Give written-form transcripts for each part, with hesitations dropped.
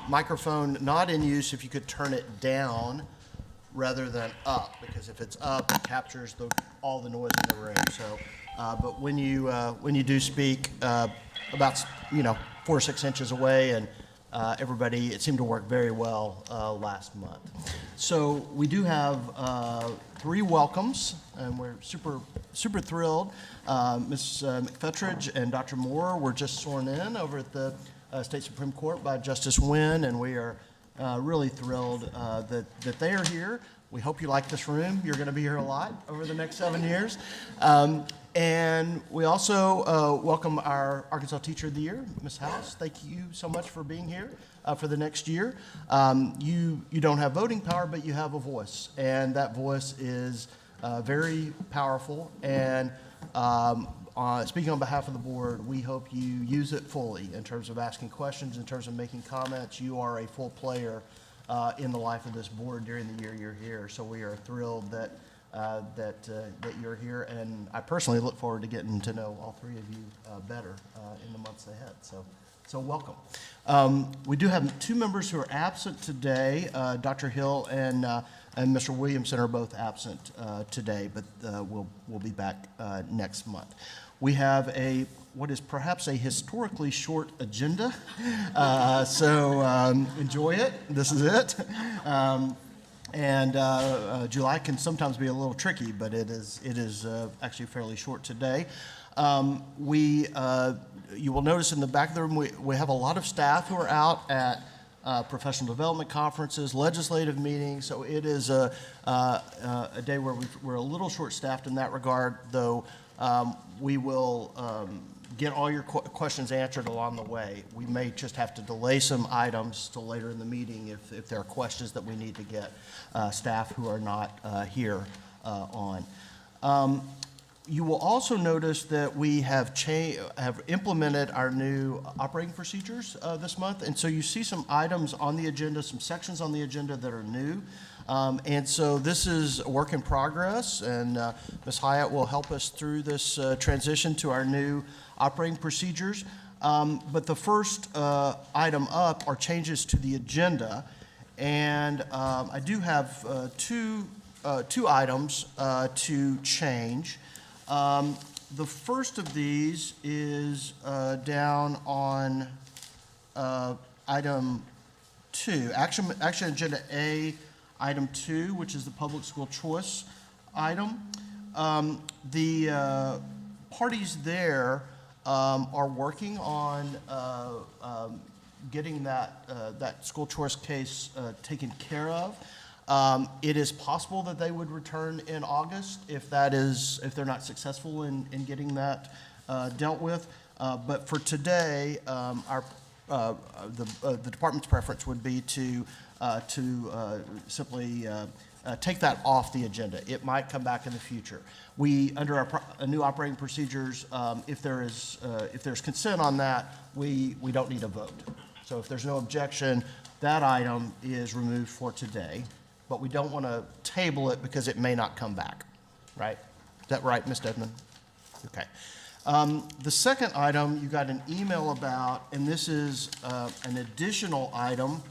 microphone not in use, if you could turn it down rather than up, because if it's up, it captures all the noise in the room. So, but when you do speak, about 4 or 6 inches away, and everybody, it seemed to work very well last month. So we do have 3 welcomes, and we're super thrilled. Ms. McFetridge and Dr. Moore were just sworn in over at the State Supreme Court by Justice Wynn, and we are really thrilled that they are here. We hope you like this room. You're going to be here a lot over the next 7 years. And we also welcome our Arkansas Teacher of the Year, Ms. House. Thank you so much for being here for the next year. You don't have voting power, but you have a voice, and that voice is very powerful. And speaking on behalf of the board, we hope you use it fully in terms of asking questions, in terms of making comments. You are a full player in the life of this board during the year you're here. So we are thrilled that you're here, and I personally look forward to getting to know all 3 of you better in the months ahead. So welcome. We do have 2 members who are absent today. Dr. Hill and Mr. Williamson are both absent today, but we'll be back next month. We have what is perhaps a historically short agenda, so enjoy it. This is it. And July can sometimes be a little tricky, but it is actually fairly short today. You will notice in the back of the room we have a lot of staff who are out at professional development conferences, legislative meetings. So it is a day where we're a little short-staffed in that regard, though we will get all your questions answered along the way. We may just have to delay some items till later in the meeting if there are questions that we need to get staff who are not here on. You will also notice that we have implemented our new operating procedures this month, and so you see some items on the agenda, some sections on the agenda that are new. And so this is a work in progress, and Ms. Hyatt will help us through this transition to our new operating procedures. But the first item up are changes to the agenda, and I do have two items to change. The first of these is down on item 2, action agenda A, item 2, which is the public school choice item. The parties there are working on getting that school choice case taken care of. It is possible that they would return in August if they're not successful in getting that dealt with. But for today, the department's preference would be to simply take that off the agenda. It might come back in the future. Under our new operating procedures, if there's consent on that, we don't need a vote. So if there's no objection, that item is removed for today. But we don't want to table it because it may not come back, right? Is that right, Ms. Dedman? Okay. The second item you got an email about, and this is an additional item,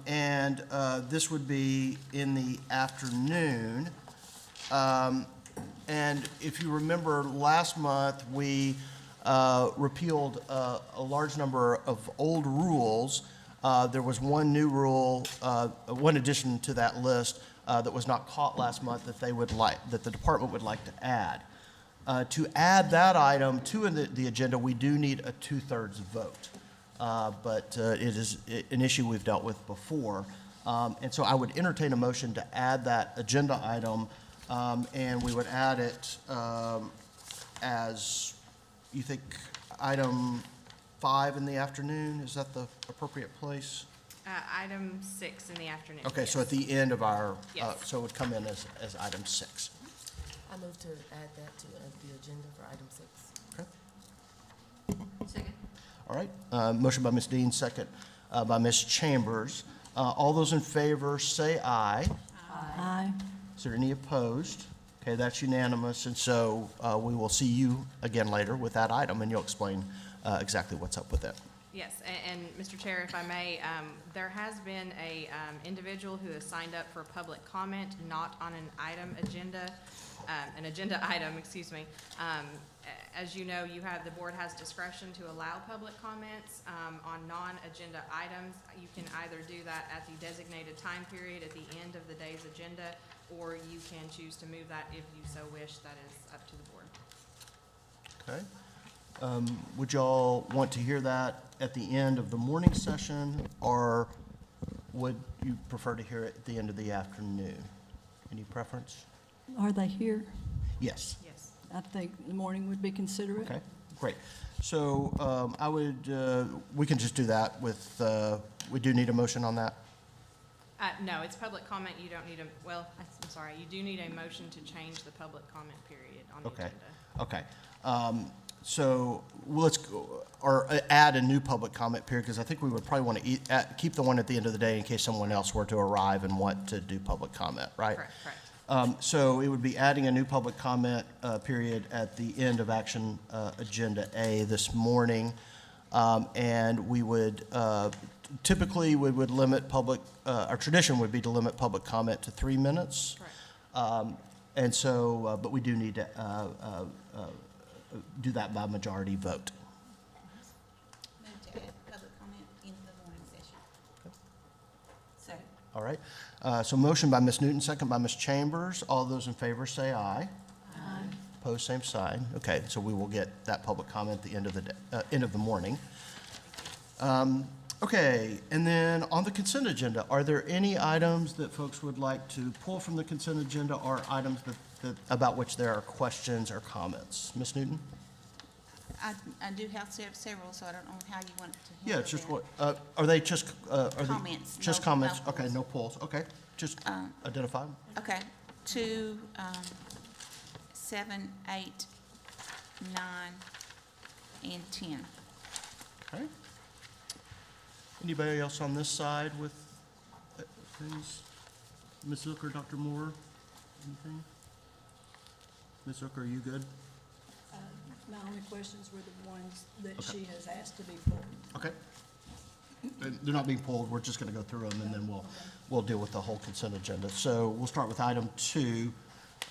and this would be in the afternoon. And if you remember, last month we repealed a large number of old rules. There was one new rule, one addition to that list that was not caught last month that the department would like to add. To add that item to the agenda, we do need a 2/3 vote, but it is an issue we've dealt with before, and so I would entertain a motion to add that agenda item, and we would add it as, you think, item 5 in the afternoon. Is that the appropriate place? Item 6 in the afternoon. Okay, yes. so at the end of our, Yes. so it would come in as item 6. I move to add that to the agenda for item 6. Okay. Second. All right. Motion by Ms. Dean, second by Ms. Chambers. All those in favor say aye. Aye. Is there any opposed? Okay, that's unanimous, and so we will see you again later with that item, and you'll explain exactly what's up with it. Yes, and Mr. Chair, if I may, there has been a individual who has signed up for public comment, not on an agenda item, excuse me. As you know, the board has discretion to allow public comments on non-agenda items. You can either do that at the designated time period at the end of the day's agenda, or you can choose to move that if you so wish. That is up to the board. Okay. Would y'all want to hear that at the end of the morning session, or would you prefer to hear it at the end of the afternoon? Any preference? Are they here? Yes. Yes. I think the morning would be considerate. Okay, great. So we can just do that with, we do need a motion on that? No, it's public comment. You don't need I'm sorry, you do need a motion to change the public comment period on the agenda. Okay. So let's go, or add a new public comment period, because I think we would probably want to keep the one at the end of the day in case someone else were to arrive and want to do public comment, right? Correct. So it would be adding a new public comment period at the end of action agenda A this morning. And we would, typically we would limit our tradition would be to limit public comment to 3 minutes. Correct. And so, but we do need to do that by majority vote. Move to add public comment into the morning session. Second. All right. So motion by Ms. Newton, second by Ms. Chambers. All those in favor say aye. Aye. Opposed, same sign. Okay, so we will get that public comment at the end of the day, end of the morning. Okay, and then on the consent agenda, are there any items that folks would like to pull from the consent agenda, or items that about which there are questions or comments? Ms. Newton? I do have several, so I don't know how you want to handle Yeah, it's just them. what, are they just, Comments, just no comments? polls. Okay, no polls, okay. Just identify them. Okay, 2, 7, 8, 9, and 10. Okay. Anybody else on this side with things? Ms. Zook or Dr. Moore, anything? Ms. Zook, are you good? My only questions were the ones that Okay. she has asked to be pulled. Okay. They're not being pulled, we're just gonna go through them, and then we'll deal with the whole consent agenda. So we'll start with item 2.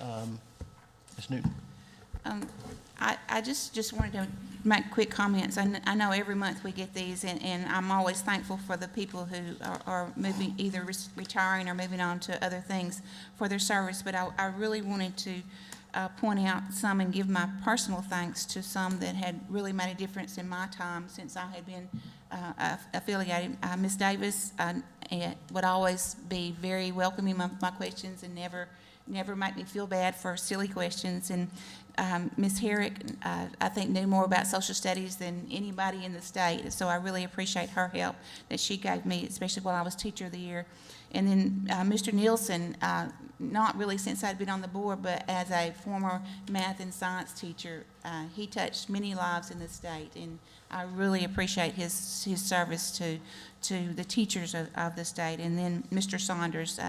Ms. Newton? I just wanted to make quick comments. I know every month we get these, and I'm always thankful for the people who are moving, either retiring or moving on to other things for their service. But I really wanted to point out some and give my personal thanks to some that had really made a difference in my time since I had been affiliated. Ms. Davis would always be very welcoming of my questions and never make me feel bad for silly questions. And Ms. Herrick, I think, knew more about social studies than anybody in the state, so I really appreciate her help that she gave me, especially while I was Teacher of the Year. And then Mr. Nielsen, not really since I'd been on the board, but as a former math and science teacher, he touched many lives in the state, and I really appreciate his service to the teachers of the state. And then Mr. Saunders,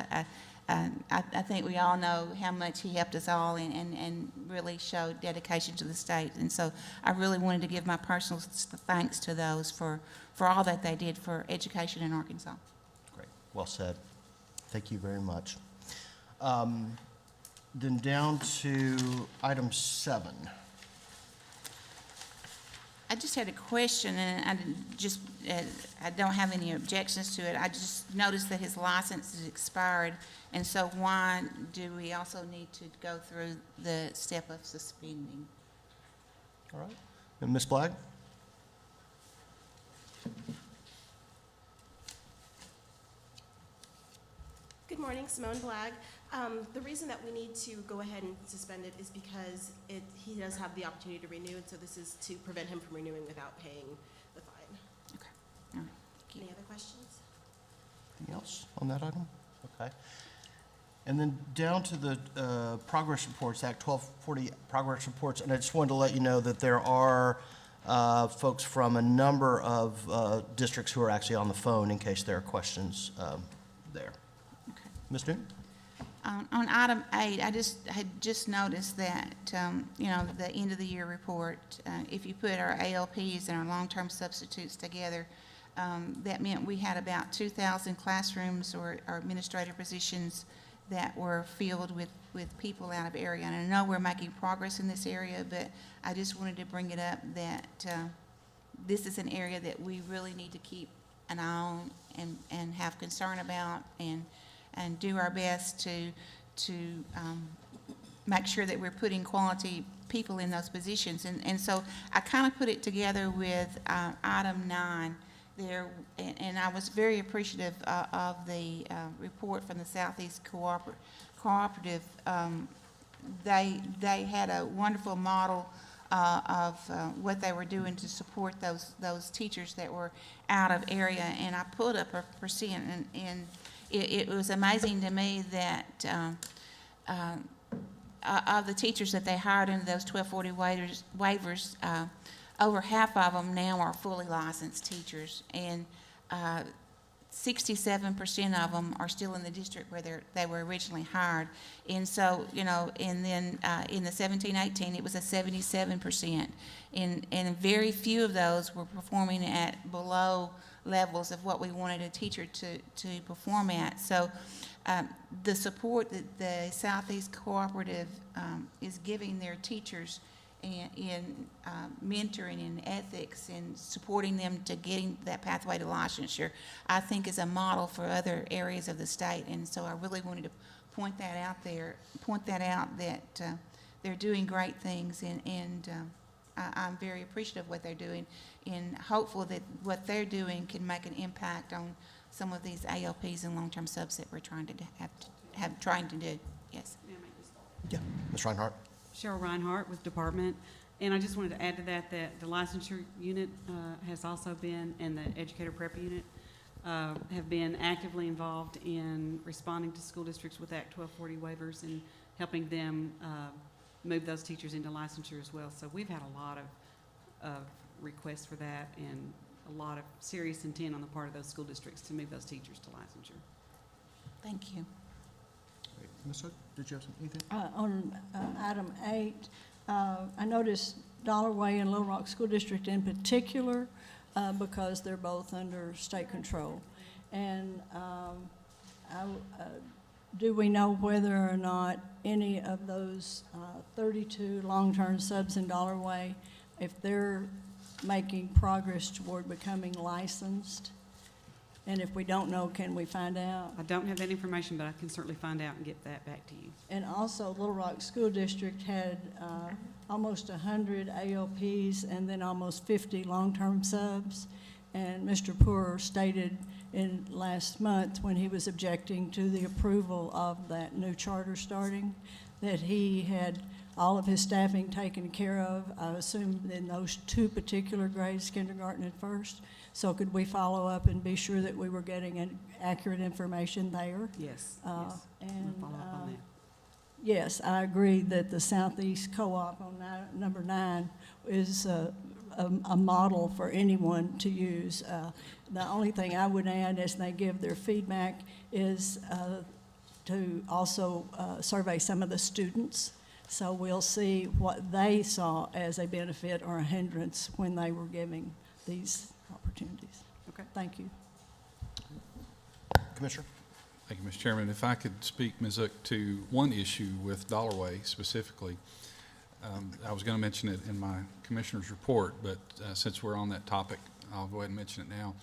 I think we all know how much he helped us all and really showed dedication to the state. And so I really wanted to give my personal thanks to those for all that they did for education in Arkansas. Great, well said. Thank you very much. Then down to item 7. I just had a question, and I don't have any objections to it. I just noticed that his license is expired, and so why do we also need to go through the step of suspending? All right. And Ms. Blagg? Good morning, Simone Blagg. The reason that we need to go ahead and suspend it is because he does have the opportunity to renew, and so this is to prevent him from renewing without paying the fine. Okay, all right, thank you. Any other questions? Anything else on that item? Okay. And then down to the progress reports, Act 1240 progress reports, and I just wanted to let you know that there are folks from a number of districts who are actually on the phone in case there are questions there. Okay. Ms. Newton? On item 8, I had just noticed that, the end of the year report, if you put our ALPs and our long-term substitutes together, that meant we had about 2,000 classrooms or administrative positions that were filled with people out of area. And I know we're making progress in this area, but I just wanted to bring it up that this is an area that we really need to keep an eye on and have concern about and do our best to make sure that we're putting quality people in those positions. And so I kind of put it together with item 9 there, and I was very appreciative of the report from the Southeast Cooperative. They had a wonderful model of what they were doing to support those teachers that were out of area, and I pulled up a percent, and it was amazing to me that of the teachers that they hired into those 1240 waivers, over half of them now are fully licensed teachers, and 67% of them are still in the district where they were originally hired. And so, and then in the 17-18, it was a 77%. And very few of those were performing at below levels of what we wanted a teacher to perform at. So the support that the Southeast Cooperative is giving their teachers in mentoring and ethics and supporting them to getting that pathway to licensure, I think is a model for other areas of the state. And so I really wanted to point that out that they're doing great things, and I'm very appreciative of what they're doing, and hopeful that what they're doing can make an impact on some of these ALPs and long-term subs that we're trying to do. Yes. Yeah, Ms. Reinhardt. Cheryl Reinhardt with Department, and I just wanted to add to that the licensure unit has also been, and the educator prep unit have been actively involved in responding to school districts with Act 1240 waivers and helping them move those teachers into licensure as well. So we've had a lot of requests for that, and a lot of serious intent on the part of those school districts to move those teachers to licensure. Thank you. Ms. Hook, did you have anything? On item 8, I noticed Dollarway and Little Rock School District in particular, because they're both under state control. And do we know whether or not any of those 32 long-term subs in Dollarway, if they're making progress toward becoming licensed? And if we don't know, can we find out? I don't have that information, but I can certainly find out and get that back to you. And also, Little Rock School District had almost 100 ALPs and then almost 50 long-term subs. And Mr. Poor stated in last month, when he was objecting to the approval of that new charter starting, that he had all of his staffing taken care of, I assume in those 2 particular grades, kindergarten and first. So could we follow up and be sure that we were getting accurate information there? Yes, yes. And We'll follow up on that. yes, I agree that the Southeast Co-op on number 9 is a model for anyone to use. The only thing I would add as they give their feedback is to also survey some of the students. So we'll see what they saw as a benefit or a hindrance when they were giving these opportunities. Okay. Thank you. Commissioner? Thank you, Mr. Chairman. If I could speak, Ms. Zook, to one issue with Dollarway specifically. I was going to mention it in my commissioner's report, but since we're on that topic, I'll go ahead and mention it now.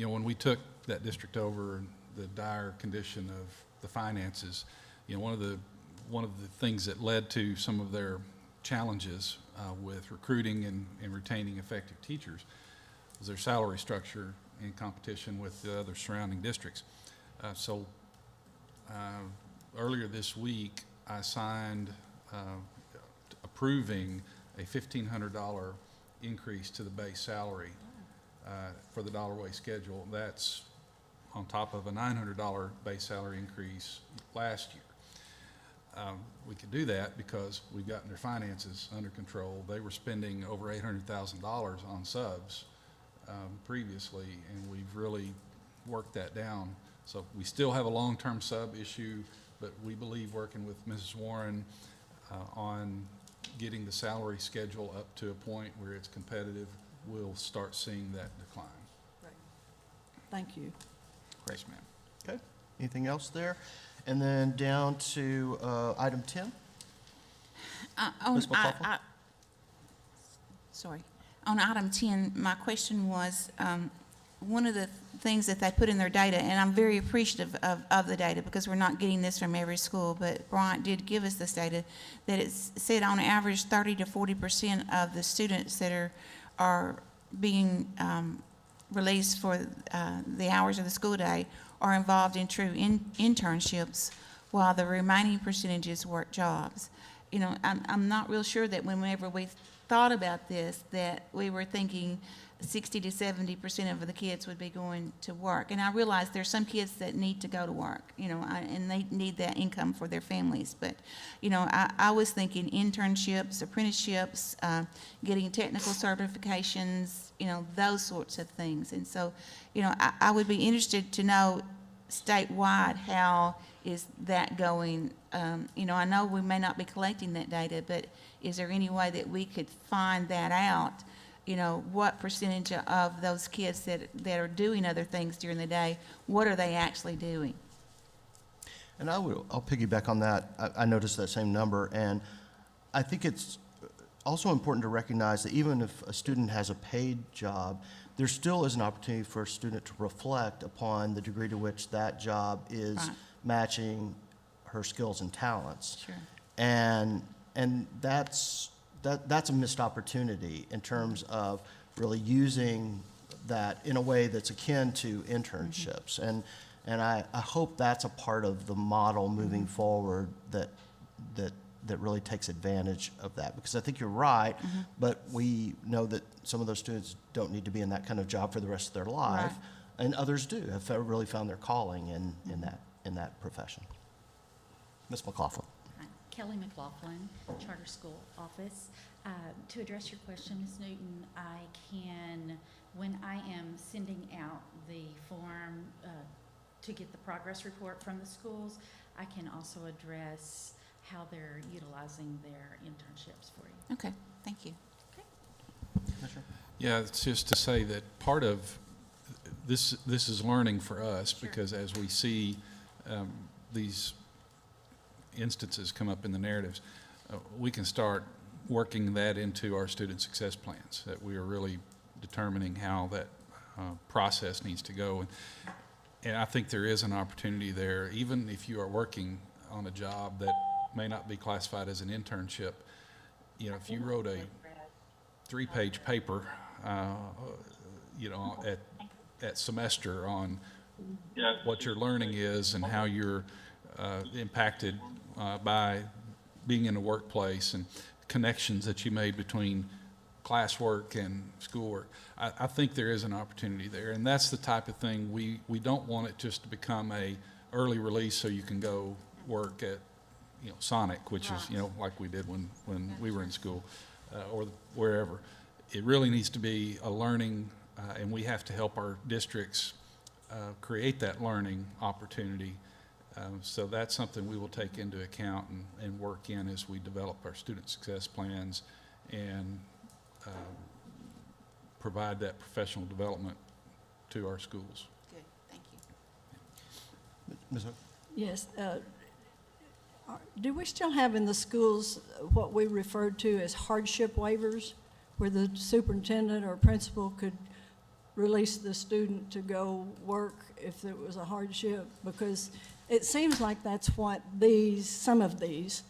When we took that district over, the dire condition of the finances, one of the things that led to some of their challenges with recruiting and retaining effective teachers was their salary structure in competition with the other surrounding districts. So earlier this week, I signed approving a $1,500 increase to the base salary for the Dollarway schedule. That's on top of a $900 base salary increase last year. We could do that because we've gotten their finances under control. They were spending over $800,000 on subs previously, and we've really worked that down. So we still have a long-term sub issue. but we believe working with Mrs. Warren on getting the salary schedule up to a point where it's competitive, we'll start seeing that decline. Thank you. Yes, ma'am. Okay, anything else there? And then down to item 10. Ms. McLaughlin? Sorry. On item 10, my question was, one of the things that they put in their data, and I'm very appreciative of the data because we're not getting this from every school, but Bryant did give us this data, that it said on average 30 to 40% of the students that are being released for the hours of the school day are involved in true internships, while the remaining percentages work jobs. You know, I'm not real sure that whenever we thought about this, that we were thinking 60 to 70% of the kids would be going to work. And I realize there's some kids that need to go to work, you know, and they need that income for their families. But, you know, I was thinking internships, apprenticeships, getting technical certifications, you know, those sorts of things. And so, you know, I would be interested to know statewide, how is that going? You know, I know we may not be collecting that data, but is there any way that we could find that out? You know, what percentage of those kids that are doing other things during the day, what are they actually doing? And I'll piggyback on that. I noticed that same number, and I think it's also important to recognize that even if a student has a paid job, there still is an opportunity for a student to reflect upon the degree to which that job is Right. matching her skills and talents. Sure. And that's a missed opportunity in terms of really using that in a way that's akin to internships. And I hope that's a part of the model moving forward that really takes advantage of that. Because I think you're right, but we know that some of those students don't need to be in that kind of job for the rest of their life. Right. And others do, have really found their calling in that profession. Ms. McLaughlin. Hi, Kelly McLaughlin, Charter School Office. To address your question, Ms. Newton, when I am sending out the form to get the progress report from the schools, I can also address how they're utilizing their internships for you. Okay, thank you. Yeah, it's just to say that part of this is learning for us, Sure. because as we see these instances come up in the narratives, we can start working that into our student success plans, that we are really determining how that process needs to go. And I think there is an opportunity there, even if you are working on a job that may not be classified as an internship. You know, if you wrote a 3-page paper, you know, at semester on what your learning is and how you're impacted by being in the workplace and connections that you made between classwork and schoolwork, I think there is an opportunity there. And that's the type of thing we don't want it just to become a early release so you can go work at, you know, Sonic, which is, you know, like we did when we were in school, or wherever. It really needs to be a learning, and we have to help our districts create that learning opportunity. So that's something we will take into account and work in as we develop our student success plans and provide that professional development to our schools. Good, thank you. Ms. Hook? Yes. Do we still have in the schools what we referred to as hardship waivers, where the superintendent or principal could release the student to go work if there was a hardship? Because it seems like that's what some of these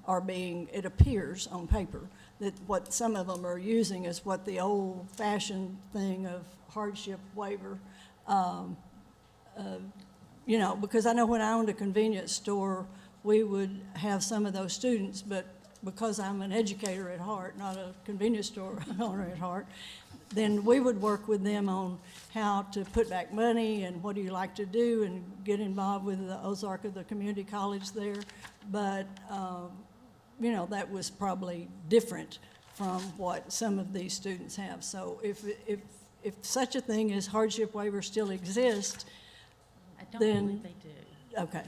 are being, it appears on paper, that what some of them are using is what the old-fashioned thing of hardship waiver. You know, because I know when I owned a convenience store, we would have some of those students, but because I'm an educator at heart, not a convenience store owner at heart, then we would work with them on how to put back money and what do you like to do and get involved with the Ozark of the community college there. But, you know, that was probably different from what some of these students have. So if such a thing as hardship waiver still exists, I don't then- believe they do. okay.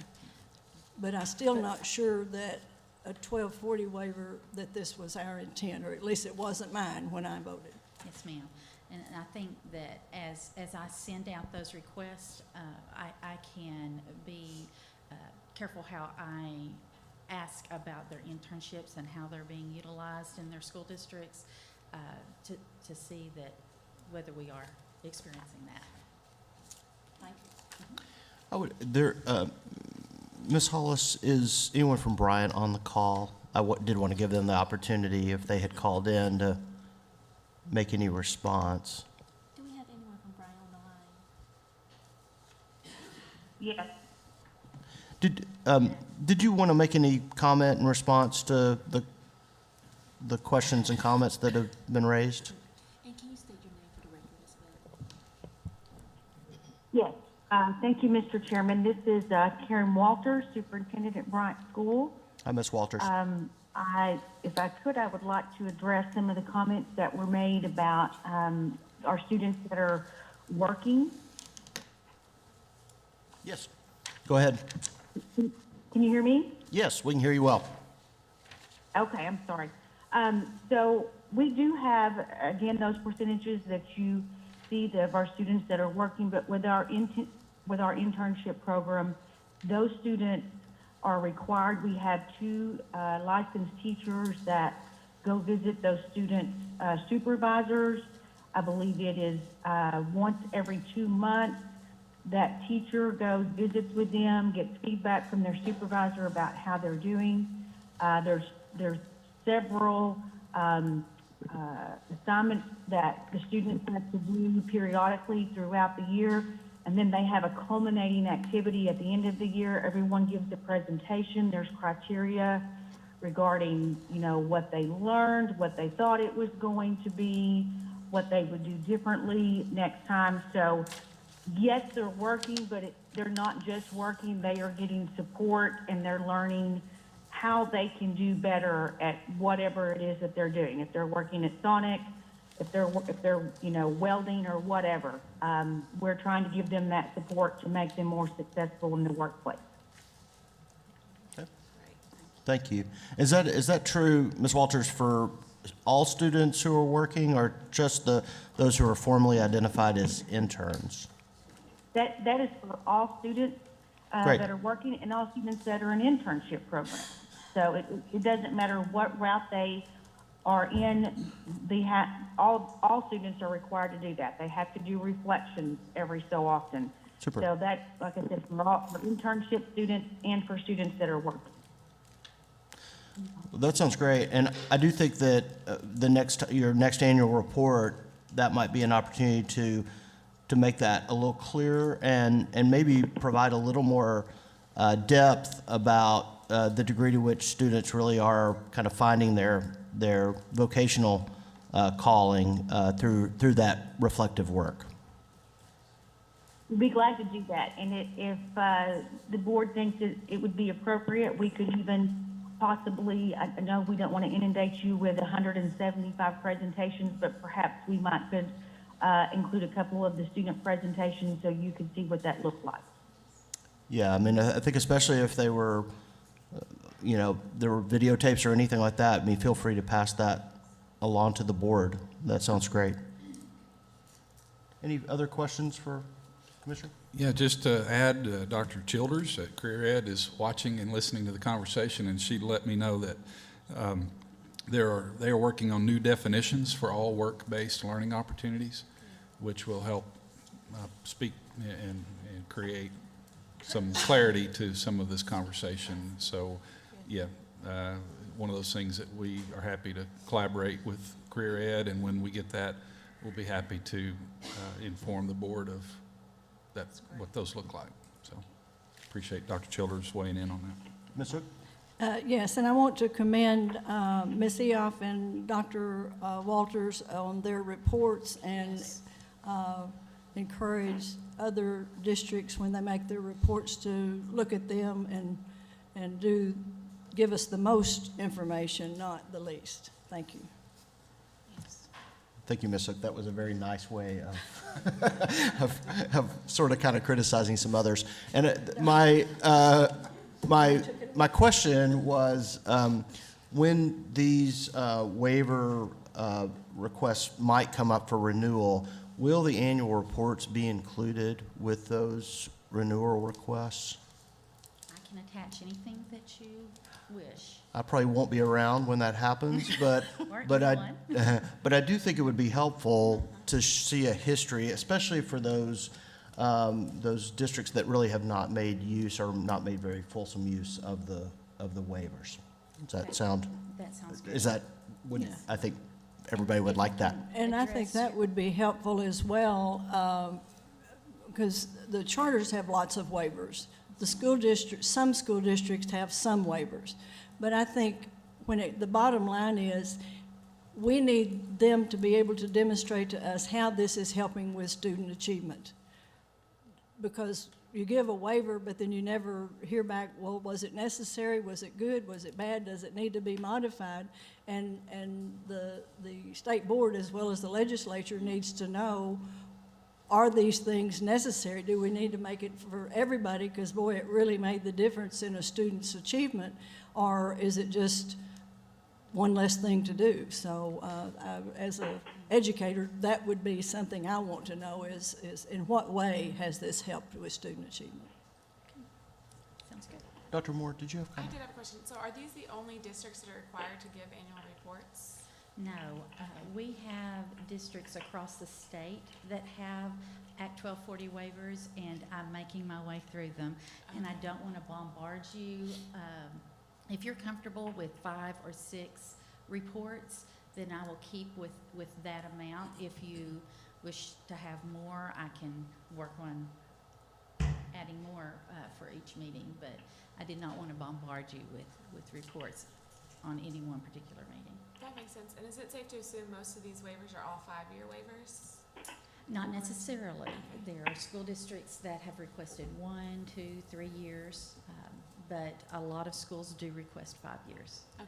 but I'm still not sure that a 1240 waiver, that this was our intent, or at least it wasn't mine when I voted. Yes, ma'am. And I think that as I send out those requests, I can be careful how I ask about their internships and how they're being utilized in their school districts, to see that whether we are experiencing that. Thank you. Ms. Hollis, is anyone from Bryant on the call? I did want to give them the opportunity, if they had called in, to make any response. Do we have anyone from Bryant on the line? Yes. Did you want to make any comment in response to the questions and comments that have been raised? And can you state your name for the record as well? Yes. Thank you, Mr. Chairman. This is Karen Walters, Superintendent at Bryant School. Hi, Ms. Walters. If I could, I would like to address some of the comments that were made about our students that are working. Yes. Go ahead. Can you hear me? Yes, we can hear you well. Okay, I'm sorry. So we do have, again, those percentages that you see of our students that are working, but with our internship program, those students are required. We have 2 licensed teachers that go visit those students' supervisors. I believe it is once every 2 months. That teacher goes, visits with them, gets feedback from their supervisor about how they're doing. There's several assignments that the students have to do periodically throughout the year, and then they have a culminating activity at the end of the year. Everyone gives a presentation. There's criteria regarding, what they learned, what they thought it was going to be, what they would do differently next time. So yes, they're working, but they're not just working. They are getting support, and they're learning how they can do better at whatever it is that they're doing. If they're working at Sonic, if they're welding or whatever, we're trying to give them that support to make them more successful in the workplace. Okay. Thank you. Is that true, Ms. Walters, for all students who are working, or just those who are formally identified as interns? That is for all students Great. that are working, and all students that are in internship program. So it doesn't matter what route they are in. All students are required to do that. They have to do reflections every so often. Super. So that's, like I said, for internship students and for students that are working. Well, that sounds great, and I do think that your next annual report, that might be an opportunity to make that a little clearer and maybe provide a little more depth about the degree to which students really are kind of finding their vocational calling through that reflective work. We'd be glad to do that, and if the board thinks it would be appropriate, we could even possibly, I know we don't want to inundate you with 175 presentations, but perhaps we could include a couple of the student presentations so you could see what that looked like. Yeah, I mean, I think especially if they were, there were videotapes or anything like that, feel free to pass that along to the board. That sounds great. Any other questions for Commissioner? Yeah, just to add, Dr. Childers at Career Ed is watching and listening to the conversation, and she let me know that they are working on new definitions for all work-based learning opportunities, which will help speak and create some clarity to some of this conversation. So, yeah, one of those things that we are happy to collaborate with Career Ed, and when we get that, we'll be happy to inform the board of what those look like. So, appreciate Dr. Childers weighing in on that. Ms. Hook? Yes, and I want to commend Ms. Eoff and Dr. Walters on their reports, and encourage other districts when they make their reports to look at them and give us the most information, not the least. Thank you. Thank you, Ms. Hook. That was a very nice way of sort of kind of criticizing some others. And My question was, when these waiver requests might come up for renewal, will the annual reports be included with those renewal requests? I can attach anything that you wish. I probably won't be around when that happens, but Weren't but you I one? but I do think it would be helpful to see a history, especially for those districts that really have not made use or not made very fulsome use of the waivers. Does that sound? That sounds good. Is that? Yeah. I think everybody would like that. And I think that would be helpful as well, because the charters have lots of waivers. Some school districts have some waivers. But I think the bottom line is, we need them to be able to demonstrate to us how this is helping with student achievement. Because you give a waiver, but then you never hear back, well, was it necessary? Was it good? Was it bad? Does it need to be modified? And the state board, as well as the legislature, needs to know, are these things necessary? Do we need to make it for everybody? Because, boy, it really made the difference in a student's achievement. Or is it just one less thing to do? So as an educator, that would be something I want to know is in what way has this helped with student achievement? Sounds good. Dr. Moore, did you have a I comment? did have a question. So are these the only districts that are required to give annual reports? No, we have districts across the state that have Act 1240 waivers, and I'm making my way through them. And I don't want to bombard you. If you're comfortable with 5 or 6 reports, then I will keep with that amount. If you wish to have more, I can work on adding more for each meeting, but I did not want to bombard you with reports on any one particular meeting. That makes sense. And is it safe to assume most of these waivers are all 5-year waivers? Not necessarily. There are school districts that have requested 1, 2, 3 years, but a lot of schools do request 5 years. Okay.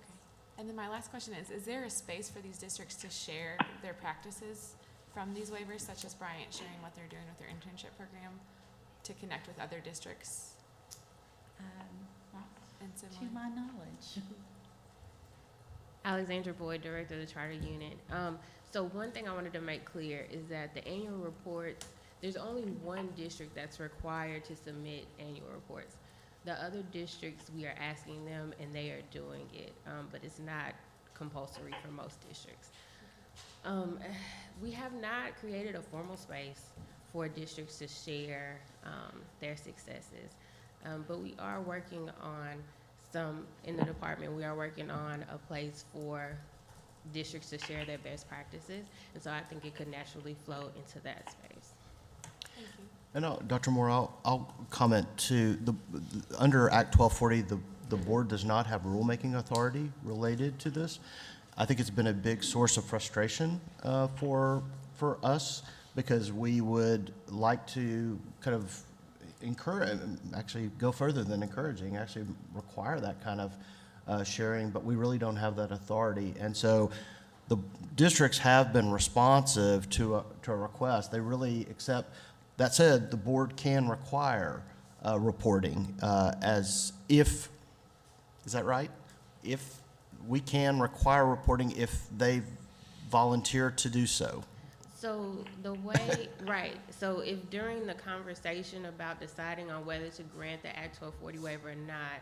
And then my last question is there a space for these districts to share their practices from these waivers, such as Bryant sharing what they're doing with their internship program to connect with other districts and similar? To my knowledge. Alexandra Boyd, Director of the Charter Unit. So one thing I wanted to make clear is that the annual report, there's only one district that's required to submit annual reports. The other districts, we are asking them and they are doing it, but it's not compulsory for most districts. We have not created a formal space for districts to share their successes, but we are working on in the department, we are working on a place for districts to share their best practices, and so I think it could naturally flow into that space. Thank you. And Dr. Moore, I'll comment too. Under Act 1240, the board does not have rulemaking authority related to this. I think it's been a big source of frustration for us, because we would like to kind of encourage, actually go further than encouraging, actually require that kind of sharing, but we really don't have that authority. And so the districts have been responsive to a request. They really accept. That said, the board can require reporting is that right? If we can require reporting if they volunteer to do so. So the way, right, so if during the conversation about deciding on whether to grant the Act 1240 waiver or not,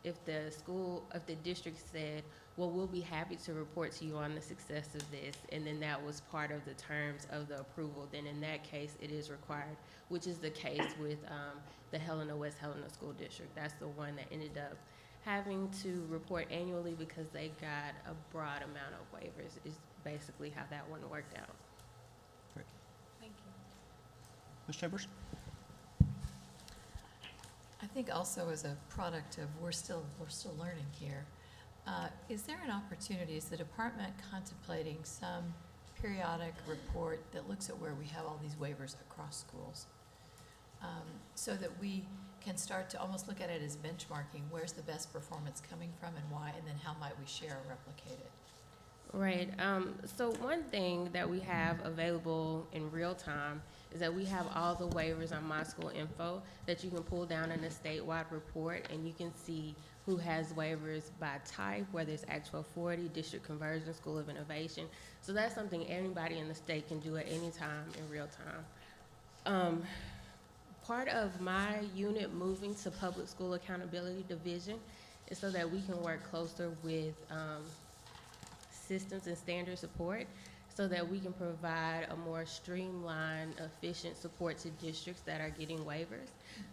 if the district said, well, we'll be happy to report to you on the success of this, and then that was part of the terms of the approval, then in that case, it is required, which is the case with the West Helena School District. That's the one that ended up having to report annually because they got a broad amount of waivers, is basically how that one worked out. Great. Thank you. Ms. Chambers? I think also as a product of we're still learning here, is there an opportunity, is the department contemplating some periodic report that looks at where we have all these waivers across schools, so that we can start to almost look at it as benchmarking, where's the best performance coming from and why, and then how might we share or replicate it? Right. So one thing that we have available in real time is that we have all the waivers on My School Info that you can pull down in a statewide report, and you can see who has waivers by type, whether it's Act 1240, District Conversion, School of Innovation. So that's something anybody in the state can do at any time in real time. Part of my unit moving to Public School Accountability Division is so that we can work closer with systems and standard support so that we can provide a more streamlined, efficient support to districts that are getting waivers.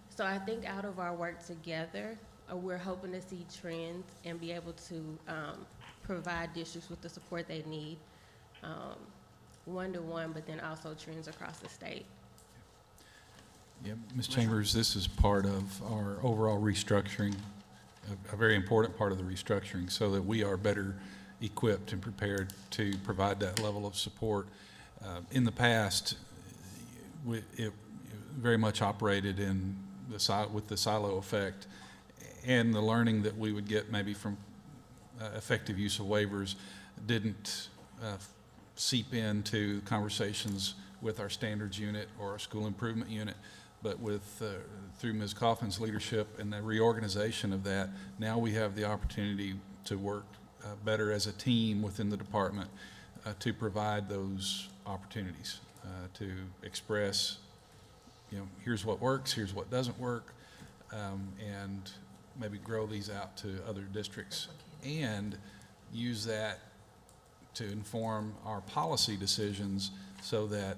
So I think out of our work together, we're hoping to see trends and be able to provide districts with the support they need, one-to-one, but then also trends across the state. Yeah, Ms. Chambers, this is part of our overall restructuring, a very important part of the restructuring, so that we are better equipped and prepared to provide that level of support. In the past, it very much operated in with the silo effect, and the learning that we would get maybe from effective use of waivers didn't seep into conversations with our standards unit or our school improvement unit. But with through Ms. Kaufman's leadership and the reorganization of that, now we have the opportunity to work better as a team within the department to provide those opportunities to express, here's what works, here's what doesn't work, and maybe grow these out to other districts and use that to inform our policy decisions so that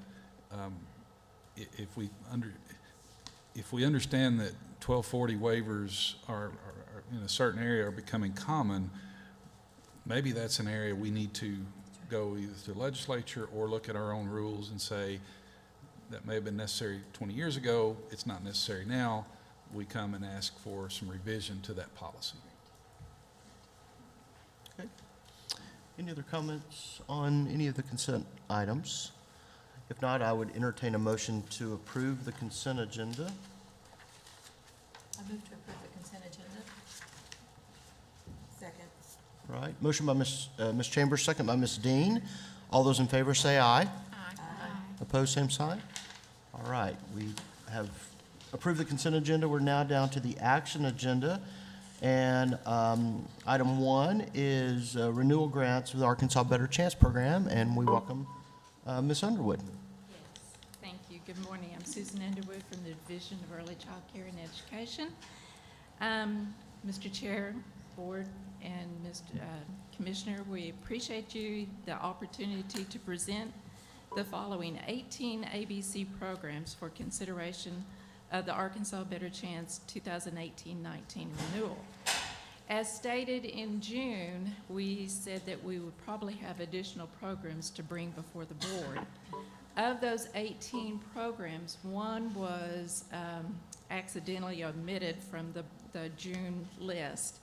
if we understand that 1240 waivers are in a certain area are becoming common, maybe that's an area we need to go either to the legislature or look at our own rules and say that may have been necessary 20 years ago, it's not necessary now. We come and ask for some revision to that policy. Okay. Any other comments on any of the consent items? If not, I would entertain a motion to approve the consent agenda. I move to approve the consent agenda. Second. Right. Motion by Ms. Chambers, second by Ms. Dean. All those in favor say aye. Aye. Opposed, same sign. All right. We have approved the consent agenda. We're now down to the action agenda. And item 1 is renewal grants with the Arkansas Better Chance Program. And we welcome Ms. Underwood. Yes, thank you. Good morning. I'm Susan Underwood from the Division of Early Child Care and Education. Mr. Chair, Board, and Mr. Commissioner, we appreciate you the opportunity to present the following 18 ABC programs for consideration of the Arkansas Better Chance 2018-19 renewal. As stated in June, we said that we would probably have additional programs to bring before the board. Of those 18 programs, one was accidentally omitted from the June list.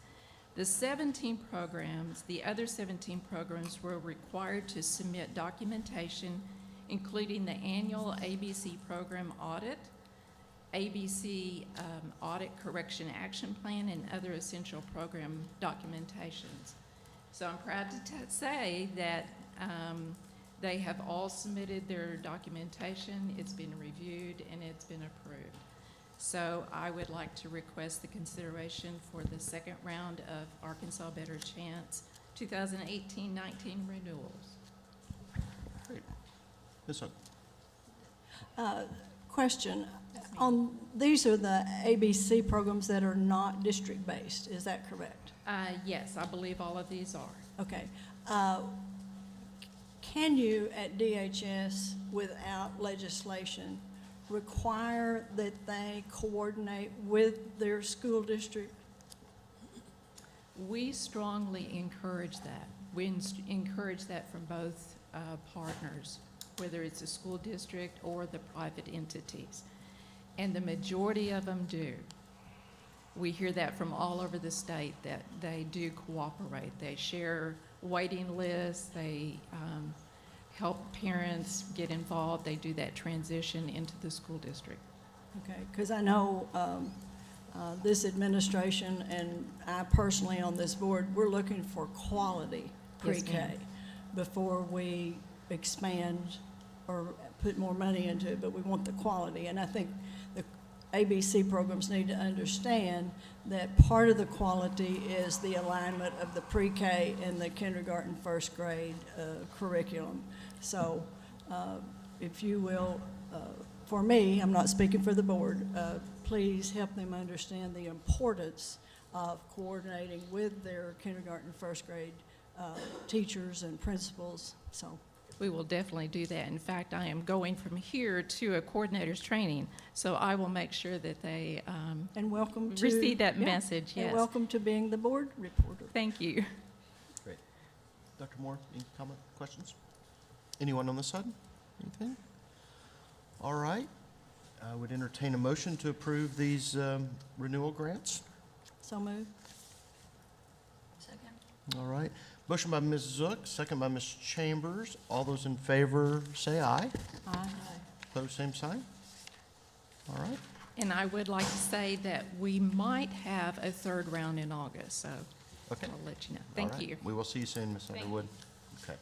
The 17 programs, the other 17 programs were required to submit documentation, including the annual ABC program audit, ABC audit correction action plan, and other essential program documentations. So I'm proud to say that they have all submitted their documentation, it's been reviewed, and it's been approved. So I would like to request the consideration for the second round of Arkansas Better Chance 2018-19 renewals. Great. Ms. Question. These are the ABC programs that are not district-based, is that correct? Yes, I believe all of these are. Okay. Can you, at DHS, without legislation, require that they coordinate with their school district? We strongly encourage that. We encourage that from both partners, whether it's a school district or the private entities. And the majority of them do. We hear that from all over the state, that they do cooperate. They share waiting lists, they help parents get involved, they do that transition into the school district. Okay, because I know this administration and I personally on this board, we're looking for quality Yes, pre-K. ma'am. before we expand or put more money into it, but we want the quality. And I think the ABC programs need to understand that part of the quality is the alignment of the pre-K and the kindergarten, first grade curriculum. So if you will, for me, I'm not speaking for the board, please help them understand the importance of coordinating with their kindergarten, first grade teachers and principals. So We will definitely do that. In fact, I am going from here to a coordinator's training, so I will make sure that they and welcome to receive that message, yes. And welcome to being the board reporter. Thank you. Great. Dr. Moore, any comment, questions? Anyone on this side? Anything? All right. I would entertain a motion to approve these renewal grants. So moved. Second. All right. Motion by Ms. Zook, second by Ms. Chambers. All those in favor say aye. Aye. Opposed, same sign. All right. And I would like to say that we might have a third round in August, so Okay. I'll let you know. All Thank right. you. We will see you soon, Ms. Thank Underwood. Okay.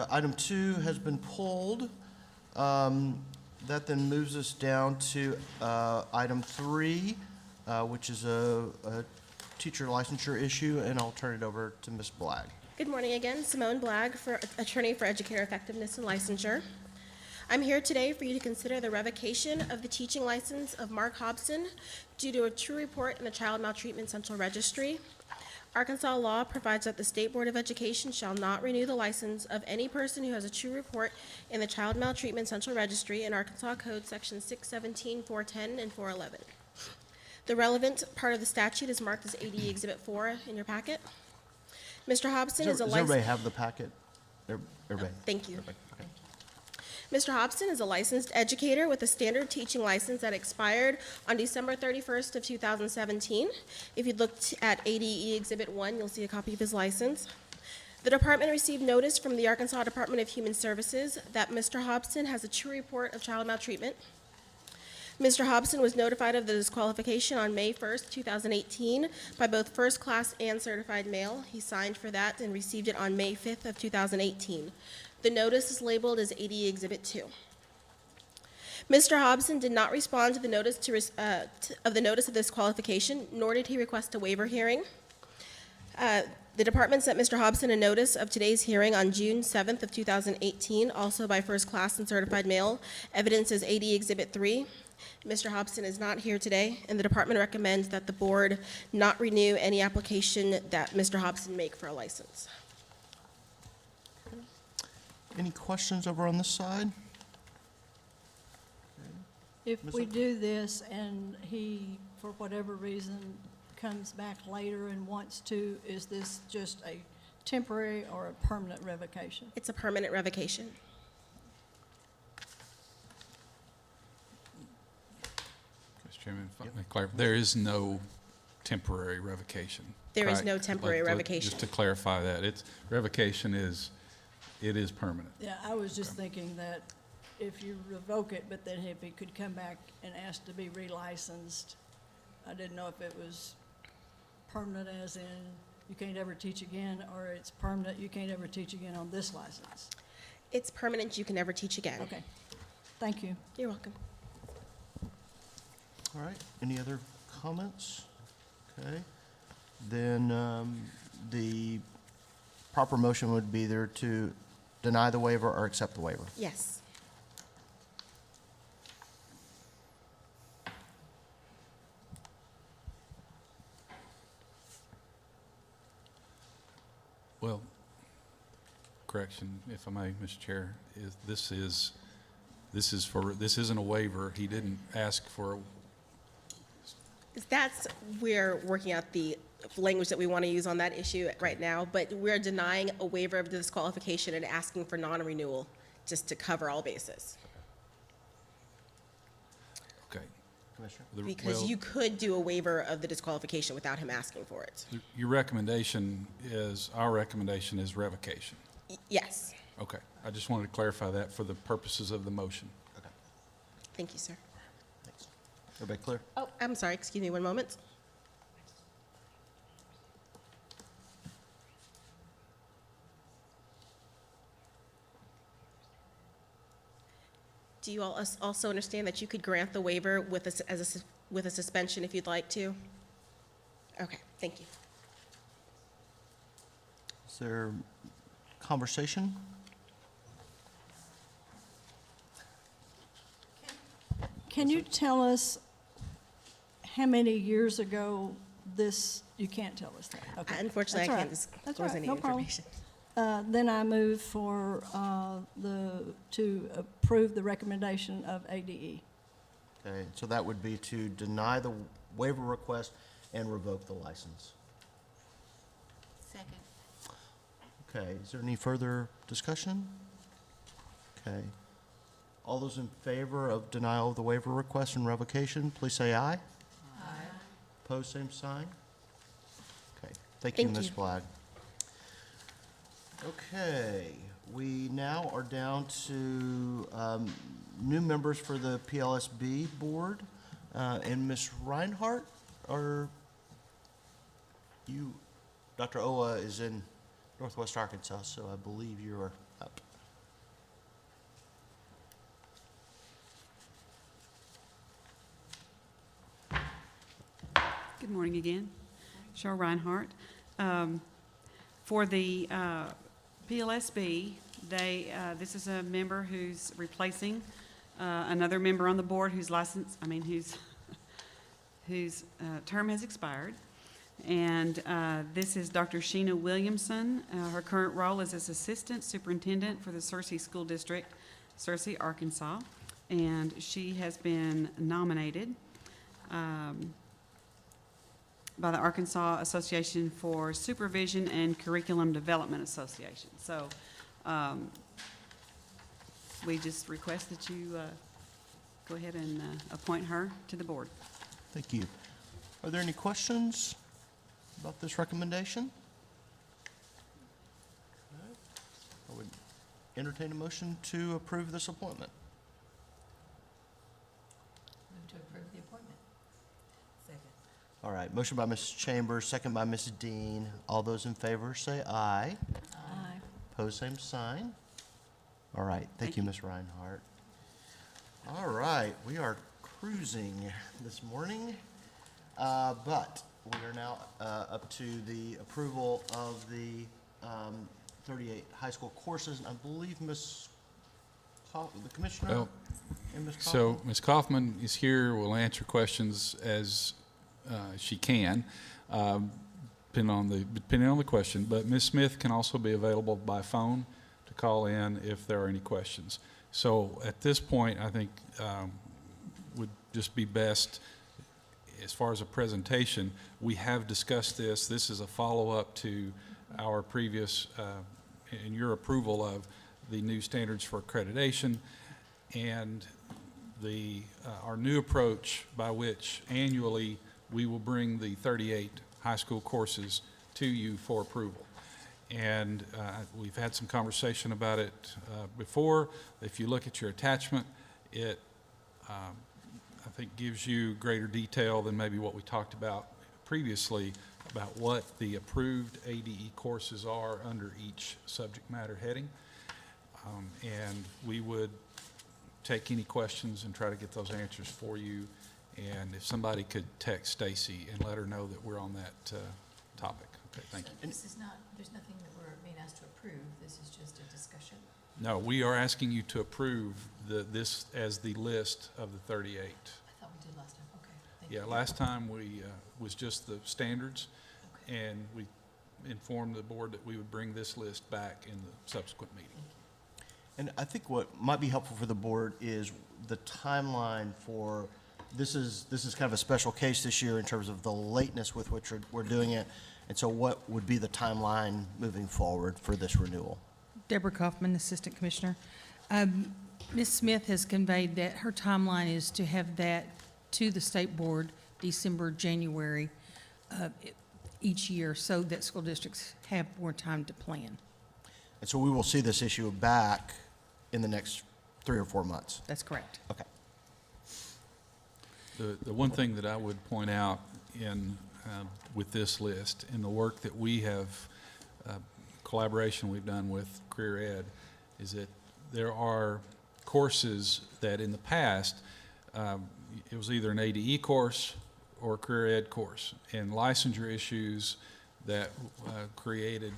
Item 2 has been pulled. That then moves us down to item 3, which is a teacher licensure issue, and I'll turn it over to Ms. Blagg. Good morning again, Simone Blagg, attorney for educator effectiveness and licensure. I'm here today for you to consider the revocation of the teaching license of Mark Hobson due to a true report in the Child Maltreatment Central Registry. Arkansas law provides that the State Board of Education shall not renew the license of any person who has a true report in the Child Maltreatment Central Registry in Arkansas Code Section 617, 410, and 411. The relevant part of the statute is marked as AD Exhibit 4 in your packet. Mr. Hobson is a Does licensed... everybody have the packet? Everybody? Thank you. Everybody? Okay. Mr. Hobson is a licensed educator with a standard teaching license that expired on December 31st of 2017. If you look at ADE Exhibit 1, you'll see a copy of his license. The department received notice from the Arkansas Department of Human Services that Mr. Hobson has a true report of child maltreatment. Mr. Hobson was notified of the disqualification on May 1st, 2018 by both first class and certified mail. He signed for that and received it on May 5th of 2018. The notice is labeled as AD Exhibit 2. Mr. Hobson did not respond to the notice of disqualification, nor did he request a waiver hearing. The department sent Mr. Hobson a notice of today's hearing on June 7th of 2018, also by first class and certified mail. Evidence is AD Exhibit 3. Mr. Hobson is not here today, and the department recommends that the board not renew any application that Mr. Hobson make for a license. Any questions over on this side? If Ms. we Oak? do this and he, for whatever reason, comes back later and wants to, is this just a temporary or a permanent revocation? It's a permanent revocation. Mr. Chairman, if I may clarify, there is no temporary revocation. There is correct? no temporary revocation. Just to clarify that, revocation is permanent. Yeah, I was just thinking that if you revoke it, but then if he could come back and ask to be relicensed, I didn't know if it was permanent as in you can't ever teach again, or it's permanent, you can't ever teach again on this license. It's permanent, you can never teach again. Okay, thank you. You're welcome. All right, any other comments? Okay, then the proper motion would be either to deny the waiver or accept the waiver. Yes. Well, correction, if I may, Mr. Chair, this isn't a waiver. He didn't ask for a We're working out the language that we want to use on that issue right now, but we're denying a waiver of disqualification and asking for non-renewal, just to cover all bases. Okay. Commissioner? Because you could do a waiver of the disqualification without him asking for it. Your recommendation our recommendation is revocation. Yes. Okay. I just wanted to clarify that for the purposes of the motion. Okay, Thank you, sir. thanks. Everybody clear? Oh, I'm sorry, excuse me 1 moment. Do you all also understand that you could grant the waiver with with a suspension if you'd like to? Okay, thank you. Is there conversation? Can you tell us how many years ago this, you can't tell us that? Okay. Unfortunately, That's I all can't right. That's disclose all right. any No problem. information. Then I move for to approve the recommendation of ADE. Okay, so that would be to deny the waiver request and revoke the license. Second. Okay, is there any further discussion? Okay. All those in favor of denial of the waiver request and revocation, please say aye. Aye. Opposed, same sign. Okay, thank you, Thank Ms. you. Flagg. Okay, we now are down to new members for the PLSB board. And Ms. Reinhardt, are you, Dr. Owa is in Northwest Arkansas, so I believe you are up. Good morning again. Cheryl Reinhardt. For the PLSB, this is a member who's replacing another member on the board whose whose term has expired. And this is Dr. Sheena Williamson. Her current role is as Assistant Superintendent for the Searcy School District, Searcy, Arkansas. And she has been nominated by the Arkansas Association for Supervision and Curriculum Development Association. So we just request that you go ahead and appoint her to the board. Thank you. Are there any questions about this recommendation? All right. I would entertain a motion to approve this appointment. Move to approve the appointment. Second. All right, motion by Mrs. Chambers, second by Mrs. Dean. All those in favor say aye. Aye. Pose same sign. All right, thank you, Ms. Reinhardt. All right, we are cruising this morning, but we are now up to the approval of the 38 high school courses, and I believe the Commissioner Well, and Ms. Kaufman. So Ms. Kaufman is here, will answer questions as she can, depending on the question. But Ms. Smith can also be available by phone to call in if there are any questions. So at this point, I think would just be best, as far as a presentation, we have discussed this. This is a follow-up to our previous, and your approval of the new standards for accreditation, and our new approach by which annually we will bring the 38 high school courses to you for approval. And we've had some conversation about it before. If you look at your attachment, it I think gives you greater detail than maybe what we talked about previously about what the approved ADE courses are under each subject matter heading. And we would take any questions and try to get those answers for you. And if somebody could text Stacy and let her know that we're on that topic. Okay, thank you. So this is not, there's nothing that we're being asked to approve, this is just a discussion. No, we are asking you to approve this as the list of the 38. I thought we did last time, okay, thank you. Yeah, last time we was just the standards, Okay. and we informed the board that we would bring this list back in the subsequent meeting. And I think what might be helpful for the board is the timeline for, this is kind of a special case this year in terms of the lateness with which we're doing it. And so what would be the timeline moving forward for this renewal? Deborah Kaufman, Assistant Commissioner. Ms. Smith has conveyed that her timeline is to have that to the State Board December, January each year, so that school districts have more time to plan. And so we will see this issue back in the next 3 or 4 months. That's correct. Okay. The one thing that I would point out with this list, in the work that we have, collaboration we've done with Career Ed, is that there are courses that in the past, it was either an ADE course or a career ed course, and licensure issues that created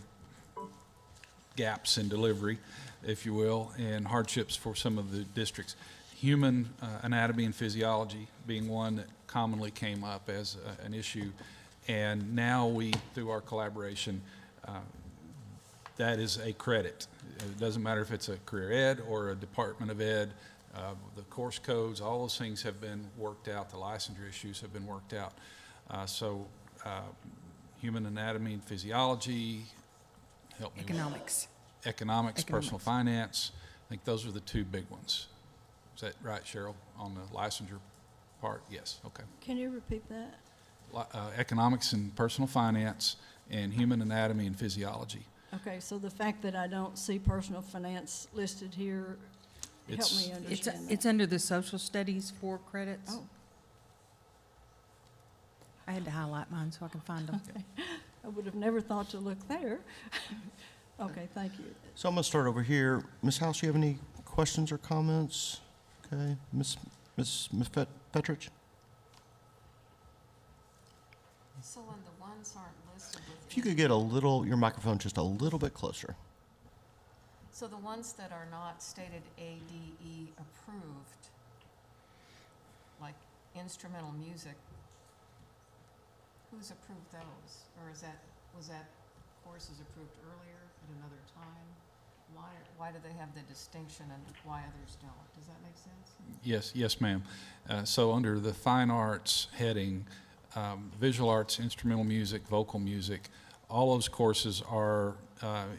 gaps in delivery, if you will, and hardships for some of the districts. Human anatomy and physiology being one that commonly came up as an issue, and now we, through our collaboration, that is a credit. It doesn't matter if it's a career ed or a Department of Ed, the course codes, all those things have been worked out, the licensure issues have been worked out. Human anatomy and physiology, help me. Economics, personal finance. I think those are the two big ones. Is that right, Cheryl, on the licensure part? Yes, okay. Can you repeat that? Economics and personal finance and human anatomy and physiology. Okay, so the fact that I don't see personal finance listed here, help me understand that. It's under the social studies 4 credits. Oh. I had to highlight mine so I can find them. Okay. I would have never thought to look there. Okay, thank you. So I'm going to start over here. Ms. House, you have any questions or comments? Okay, Ms. Petrich? So when the ones aren't listed with. If you could get your microphone just a little bit closer. So the ones that are not stated ADE approved, like instrumental music, who's approved those? Or was that courses approved earlier at another time? Why do they have the distinction and why others don't? Does that make sense? Yes, ma'am. So under the fine arts heading, visual arts, instrumental music, vocal music, all those courses are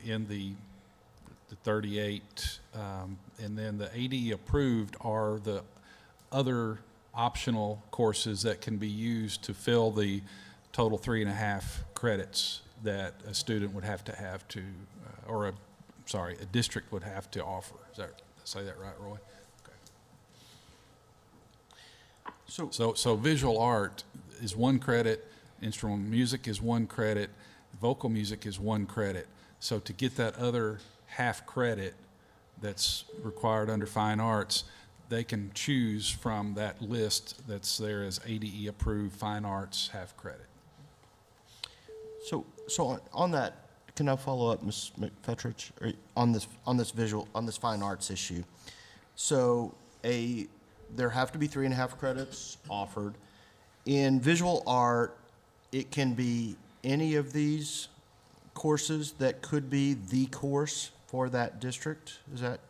in the 38, and then the ADE approved are the other optional courses that can be used to fill the total 3.5 credits that a student would have to, or a district would have to offer. Did I say that right, Roy? Okay. So visual art is 1 credit, instrumental music is 1 credit, vocal music is 1 credit. So to get that other half credit that's required under fine arts, they can choose from that list that's there as ADE approved fine arts half credit. So on that, can I follow up, Ms. McFetrich, on this fine arts issue? So there have to be 3.5 credits offered. In visual art, it can be any of these courses that could be the course for that district. Is that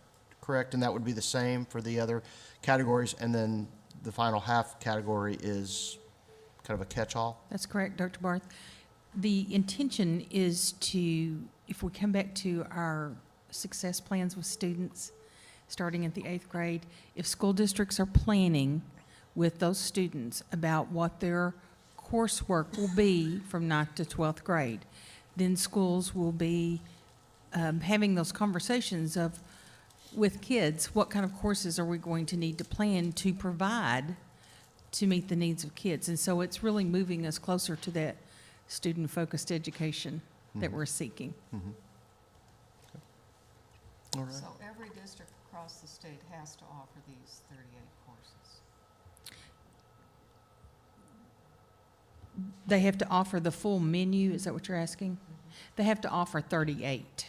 correct? And that would be the same for the other categories, and then the final half category is kind of a catch-all? That's correct, Dr. Barth. The intention is to, if we come back to our success plans with students, starting at the 8th grade, if school districts are planning with those students about what their coursework will be from 9th to 12th grade, then schools will be having those conversations with kids, what kind of courses are we going to need to plan to provide to meet the needs of kids. And so it's really moving us closer to that student-focused education that we're seeking. Mm-hmm. Okay. All right. So every district across the state has to offer these 38 courses. They have to offer the full menu, is that what you're asking? Mm-hmm. They have to offer 38.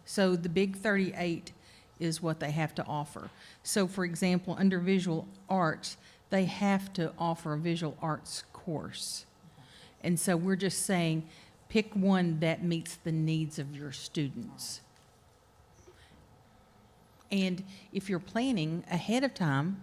So the big 38 is what they have to offer. So for example, under visual arts, they have to offer a visual arts course. And so we're just saying, pick one that meets the needs of your students. And if you're planning ahead of time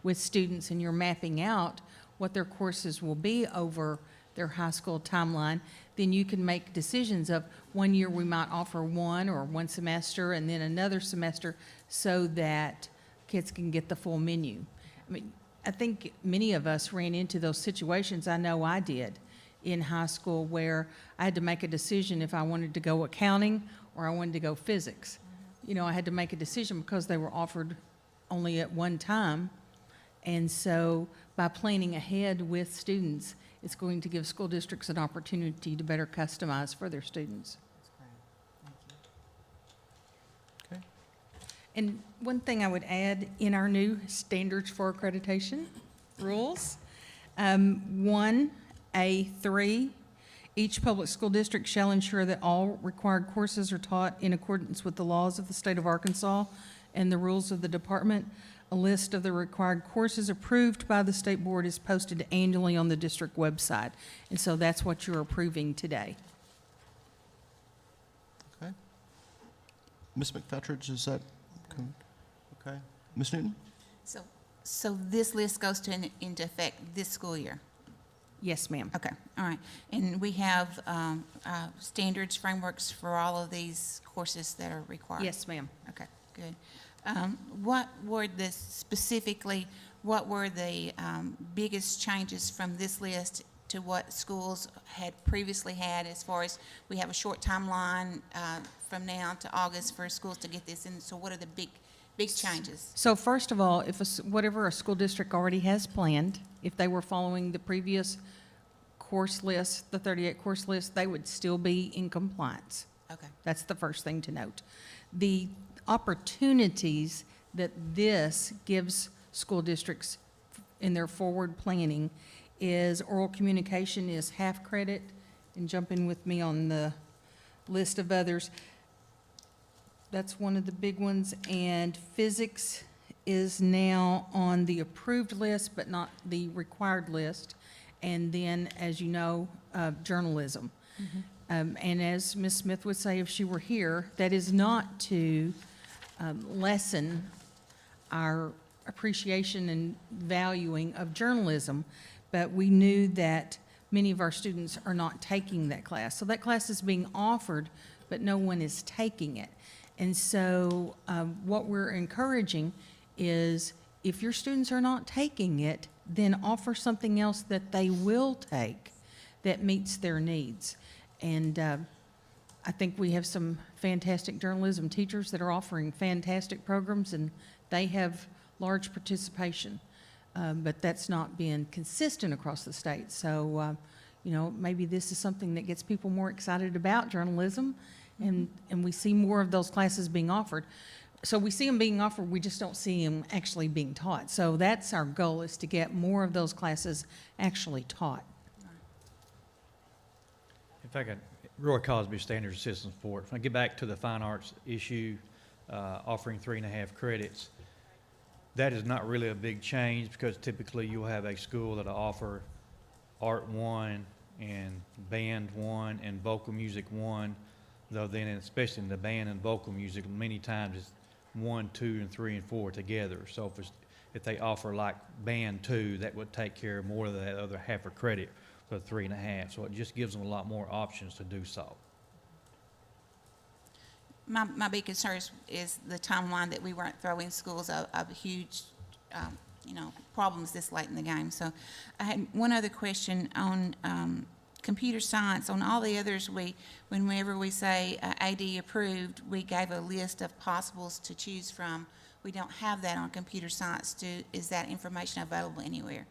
with students and you're mapping out what their courses will be over their high school timeline, then you can make decisions of 1 year we might offer 1 or 1 semester and then another semester so that kids can get the full menu. I mean, I think many of us ran into those situations. I know I did in high school where I had to make a decision if I wanted to go accounting or I wanted to go physics. You know, I had to make a decision because they were offered only at one time. And so by planning ahead with students, it's going to give school districts an opportunity to better customize for their students. That's great. Thank you. Okay. And one thing I would add in our new standards for accreditation rules, 1A3, each public school district shall ensure that all required courses are taught in accordance with the laws of the state of Arkansas and the rules of the department. A list of the required courses approved by the state board is posted annually on the district website. And so that's what you're approving today. Okay. Ms. McFettridge, is that, okay. Ms. Newton? So this list goes into effect this school year? Yes, ma'am. Okay, all right. And we have standards, frameworks for all of these courses that are required? Yes, ma'am. Okay, good. What were the biggest changes from this list to what schools had previously had, as far as we have a short timeline from now to August for schools to get this in? So what are the big changes? So first of all, if whatever a school district already has planned, if they were following the previous course list, the 38 course list, they would still be in compliance. Okay. That's the first thing to note. The opportunities that this gives school districts in their forward planning is oral communication is half credit, and jump in with me on the list of others. That's one of the big ones, and physics is now on the approved list, but not the required list. And then, as you know, journalism. And as Ms. Smith would say if she were here, that is not to lessen our appreciation and valuing of journalism, but we knew that many of our students are not taking that class. So that class is being offered, but no one is taking it. And so what we're encouraging is if your students are not taking it, then offer something else that they will take that meets their needs. And I think we have some fantastic journalism teachers that are offering fantastic programs, and they have large participation. But that's not been consistent across the state. So, you know, maybe this is something that gets people more excited about journalism, and we see more of those classes being offered. So we see them being offered, we just don't see them actually being taught. So that's our goal, is to get more of those classes actually taught. In fact, Roy Cosby, Standards Assistance Board. If I get back to the fine arts issue, offering 3.5 credits, that is not really a big change, because typically you'll have a school that'll offer Art 1 and Band 1 and Vocal Music 1, though then, especially in the band and vocal music, many times it's 1, 2, and 3, and 4 together. So if they offer like Band 2, that would take care of more of that other half a credit for 3.5. So it just gives them a lot more options to do so. My big concern is the timeline, that we weren't throwing schools of huge, problems this late in the game. So I had one other question on computer science. On all the others, whenever we say AD approved, we gave a list of possibles to choose from. We don't have that on computer science. Is that information available anywhere?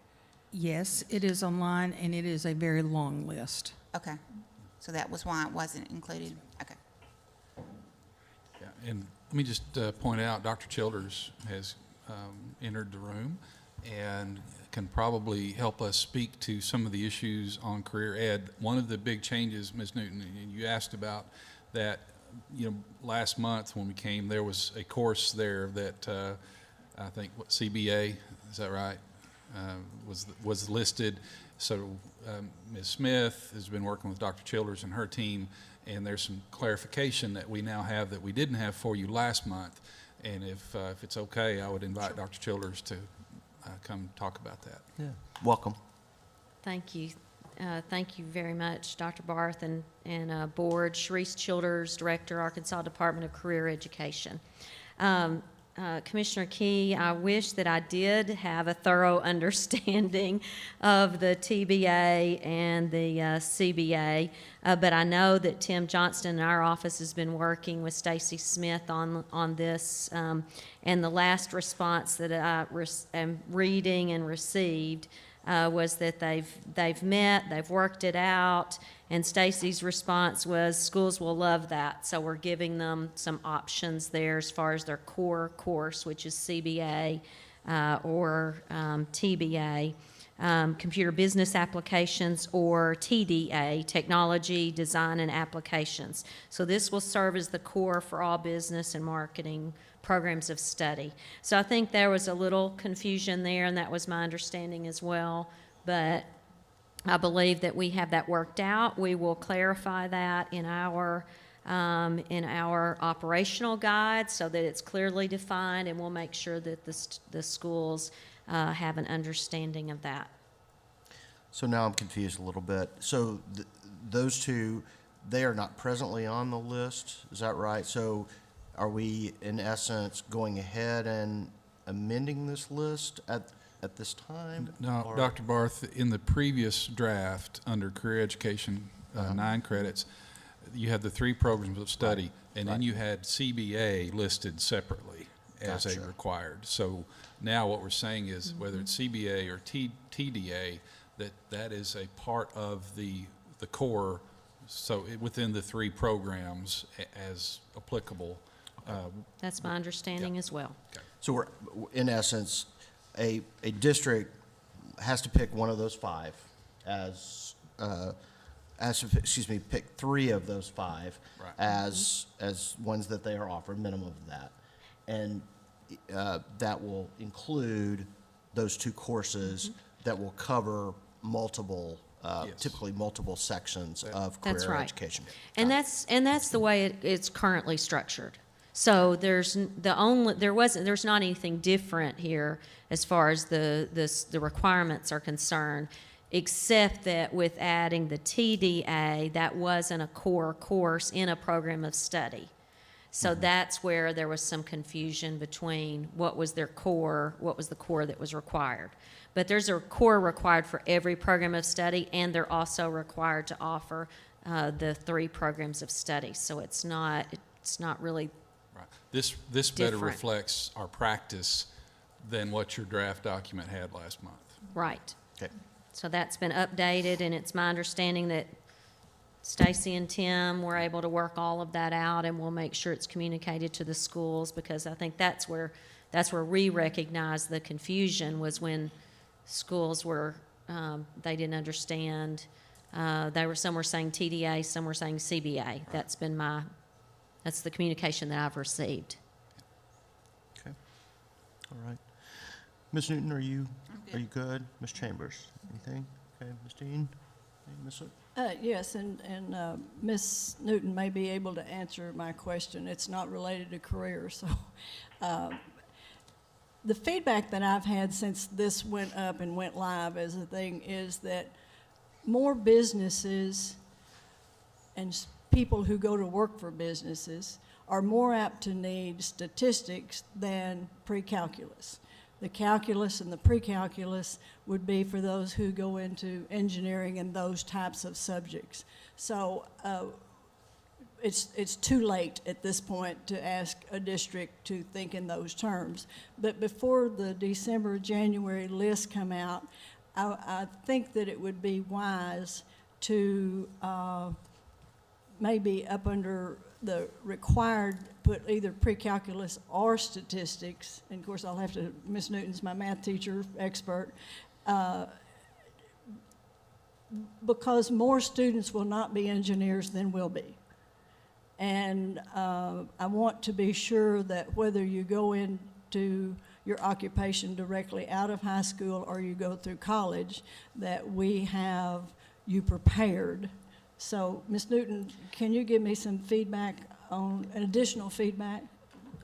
Yes, it is online, and it is a very long list. Okay. So that was why it wasn't included. Okay. Yeah, and let me just point out, Dr. Childers has entered the room and can probably help us speak to some of the issues on career ed. One of the big changes, Ms. Newton, and you asked about that, last month when we came, there was a course there that I think CBA, is that right, was listed. So Ms. Smith has been working with Dr. Childers and her team, and there's some clarification that we now have that we didn't have for you last month. And if it's okay, I would invite Dr. Childers to come talk about that. Yeah. Welcome. Thank you. Thank you very much, Dr. Barth and Board. Sharice Childers, Director, Arkansas Department of Career Education. Commissioner Key, I wish that I did have a thorough understanding of the TBA and the CBA, but I know that Tim Johnston in our office has been working with Stacy Smith on this, and the last response that I am reading and received was that they've met, they've worked it out, and Stacy's response was, schools will love that. So we're giving them some options there as far as their core course, which is CBA or TBA, computer business applications, or TDA, technology, design, and applications. So this will serve as the core for all business and marketing programs of study. So I think there was a little confusion there, and that was my understanding as well. But I believe that we have that worked out. We will clarify that in our operational guide so that it's clearly defined, and we'll make sure that the schools have an understanding of that. So now I'm confused a little bit. So those two, they are not presently on the list, is that right? So are we, in essence, going ahead and amending this list at this time? No, Or- Dr. Barth, in the previous draft, under career education, 9 credits, you had the 3 programs of study, and then you had CBA listed separately as a Gotcha. required. So now what we're saying is, whether it's CBA or TDA, that is a part of the core, so within the 3 programs as applicable. That's my understanding as well. So we're, in essence, a district has to pick one of those 5 pick 3 of those 5 Right. as ones that they are offered, minimum of that. And that will include those 2 courses that will cover multiple, typically multiple sections of That's career right. education. And that's the way it's currently structured. So there's not anything different here as far as the requirements are concerned, except that with adding the TDA, that wasn't a core course in a program of study. So that's where there was some confusion between what was the core that was required. But there's a core required for every program of study, and they're also required to offer the 3 programs of study. So it's not really Right. This better different. reflects our practice than what your draft document had last month. right. Okay. So that's been updated, and it's my understanding that Stacy and Tim were able to work all of that out, and we'll make sure it's communicated to the schools, because I think that's where we recognized the confusion, was when schools were, they didn't understand. Some were saying TDA, some were saying CBA. Right. That's the communication that I've received. Okay. All right. Ms. Newton, are you good? Ms. Chambers, anything? Okay, Ms. Dean? Ms. Hook? Yes, and Ms. Newton may be able to answer my question. It's not related to career, so. The feedback that I've had since this went up and went live as a thing is that more businesses and people who go to work for businesses are more apt to need statistics than pre-calculus. The calculus and the pre-calculus would be for those who go into engineering and those types of subjects. So it's too late at this point to ask a district to think in those terms. But before the December, January lists come out, I think that it would be wise to maybe up under the required, put either pre-calculus or statistics, and of course I'll have to, Ms. Newton's my math teacher, expert, because more students will not be engineers than will be. And I want to be sure that whether you go into your occupation directly out of high school or you go through college, that we have you prepared. So, Ms. Newton, can you give me some feedback on, additional feedback?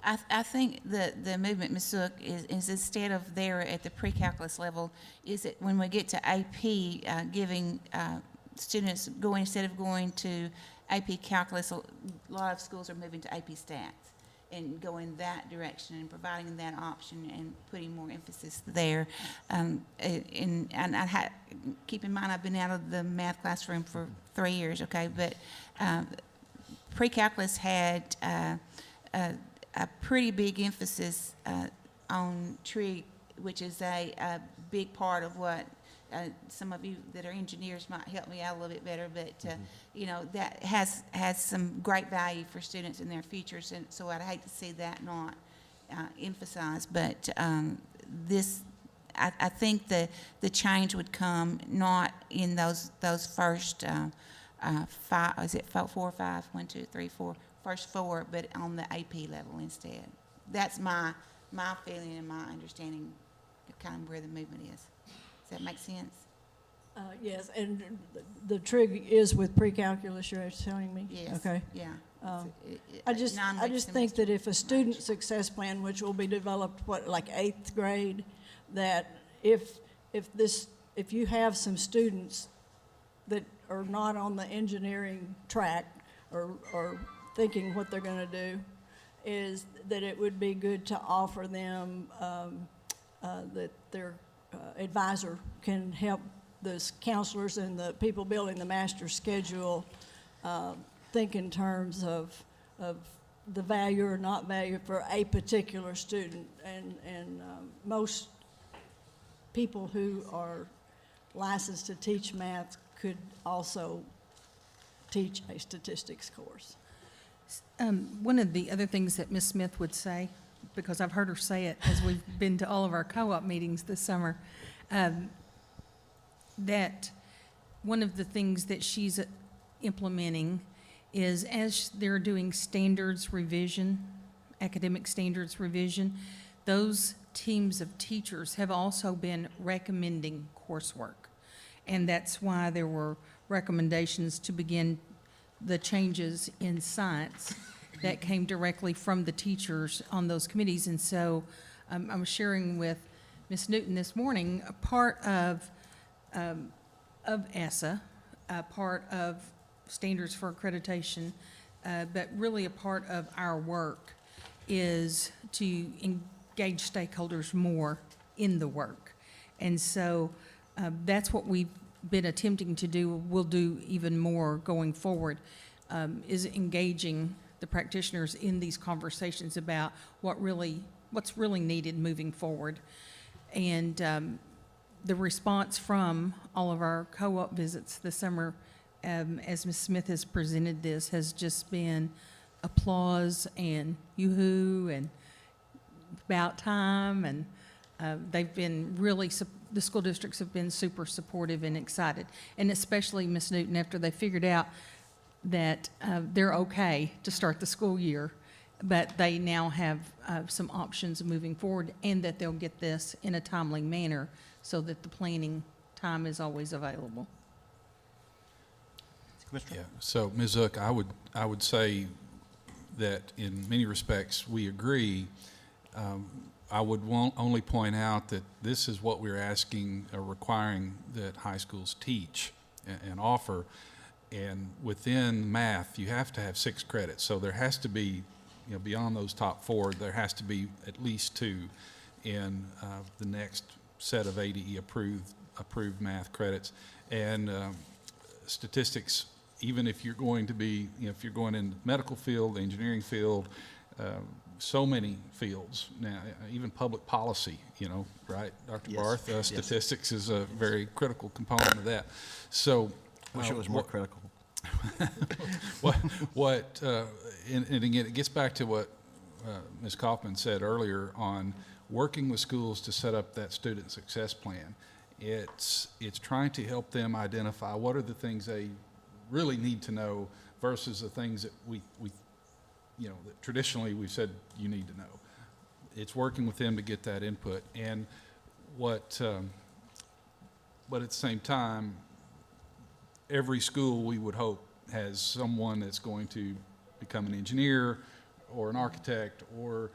I think the movement, Ms. Zook, is instead of there at the pre-calculus level, is it when we get to AP, giving students instead of going to AP calculus, a lot of schools are moving to AP stats and going that direction and providing that option and putting more emphasis there. Keep in mind, I've been out of the math classroom for 3 years, okay, but pre-calculus had a pretty big emphasis on trig, which is a big part of what some of you that are engineers might help me out a little bit better, but, you know, that has some great value for students in their futures, and so I'd hate to see that not emphasized. But I think the change would come not in those first 5, is it 4 or 5? 1, 2, 3, 4, first 4, but on the AP level instead. That's my feeling and my understanding of kind of where the movement is. Does that make sense? Yes, and the trig is with pre-calculus, you're telling me? Yes. Okay. Yeah. I just think that if a student success plan, which will be developed, like 8th grade, that if you have some students that are not on the engineering track or thinking what they're going to do, is that it would be good to offer them that their advisor can help the counselors and the people building the master schedule think in terms of the value or not value for a particular student. And most people who are licensed to teach math could also teach a statistics course. One of the other things that Ms. Smith would say, because I've heard her say it as we've been to all of our co-op meetings this summer, that one of the things that she's implementing is, as they're doing standards revision, academic standards revision, those teams of teachers have also been recommending coursework. And that's why there were recommendations to begin the changes in science that came directly from the teachers on those committees. And so I'm sharing with Ms. Newton this morning a part of ESSA, a part of Standards for Accreditation, but really a part of our work is to engage stakeholders more in the work. And so that's what we've been attempting to do. We'll do even more going forward, is engaging the practitioners in these conversations about what's really needed moving forward. And the response from all of our co-op visits this summer, as Ms. Smith has presented this, has just been applause and yoo-hoo and about time. And they've been really, the school districts have been super supportive and excited. And especially Ms. Newton, after they figured out that they're okay to start the school year, but they now have some options moving forward, and that they'll get this in a timely manner so that the planning time is always available. Yeah. So, Ms. Zook, I would say that in many respects we agree. I would only point out that this is what we're asking or requiring that high schools teach and offer. And within math, you have to have 6 credits. So there has to be, you know, beyond those top 4, there has to be at least 2 in the next set of ADE approved math credits. And statistics, even if you're going to be, you know, if you're going in the medical field, the engineering field, so many fields now, even public policy, you know, right, Dr. Yes. Barth? Yes. Statistics is a very critical component of that. So, Wish it was more critical. And again, it gets back to what Ms. Kaufman said earlier on working with schools to set up that student success plan. It's trying to help them identify what are the things they really need to know versus the things that we you know, that traditionally we've said you need to know. It's working with them to get that input. And but at the same time, every school, we would hope, has someone that's going to become an engineer or an architect or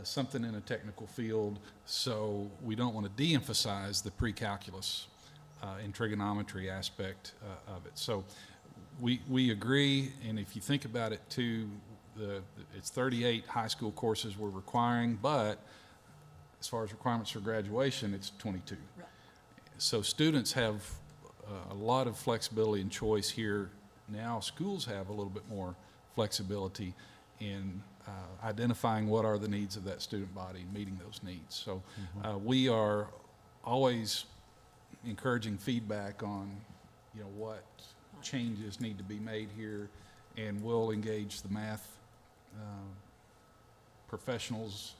something in a technical field. So we don't want to de-emphasize the pre-calculus and trigonometry aspect of it. So we agree, and if you think about it too, it's 38 high school courses we're requiring, but as far as requirements for graduation, it's 22. Right. So students have a lot of flexibility and choice here. Now schools have a little bit more flexibility in identifying what are the needs of that student body and meeting those needs. So we are always encouraging feedback on, you know, what changes need to be made here, and we'll engage the math professionals,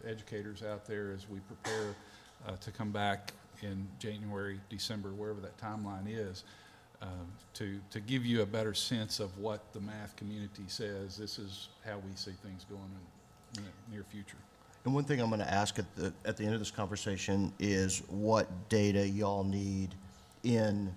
educators out there as we prepare to come back in January, December, wherever that timeline is, to give you a better sense of what the math community says. This is how we see things going in the near future. And one thing I'm going to ask at the end of this conversation is what data y'all need in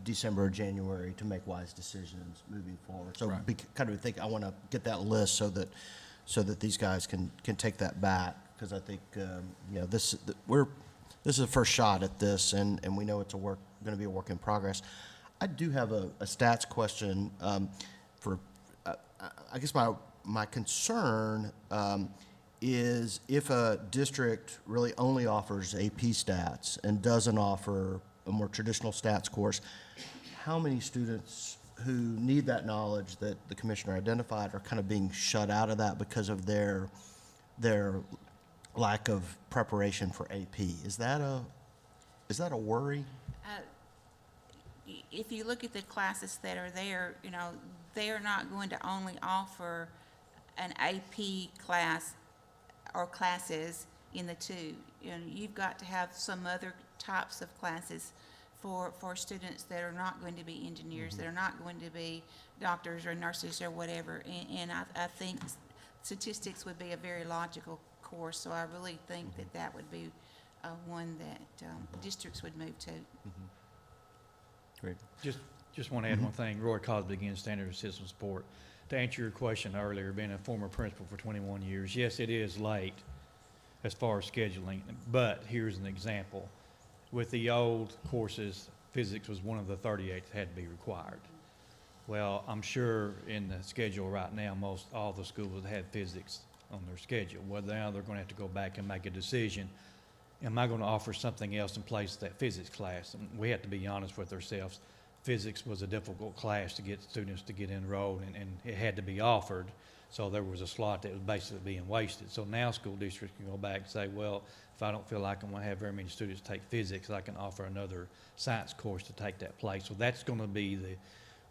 December or January to make wise decisions moving forward. So I want to get that list so that these guys can take that back, because I think you know, this is the first shot at this, and we know it's going to be a work in progress. I do have a stats question I guess my concern is if a district really only offers AP stats and doesn't offer a more traditional stats course, how many students who need that knowledge that the commissioner identified are kind of being shut out of that because of their lack of preparation for AP? Is that a worry? If you look at the classes that are there, you know, they are not going to only offer an AP class or classes in the two. You know, you've got to have some other types of classes for students that are not going to be engineers, that are not going to be doctors or nurses or whatever. And I think statistics would be a very logical course, so I really think that would be one that districts would move to. Great. Just want to add one thing. Roy Cosby, again, Standard System Support. To answer your question earlier, being a former principal for 21 years, yes, it is late as far as scheduling, but here's an example. With the old courses, physics was one of the 38 that had to be required. Well, I'm sure in the schedule right now, most all the schools have physics on their schedule. Well, now they're going to have to go back and make a decision. Am I going to offer something else in place of that physics class? And we have to be honest with ourselves. Physics was a difficult class to get students to get enrolled, and it had to be offered. So there was a slot that was basically being wasted. So now school districts can go back and say, well, if I don't feel like I'm going to have very many students take physics, I can offer another science course to take that place. So that's going to be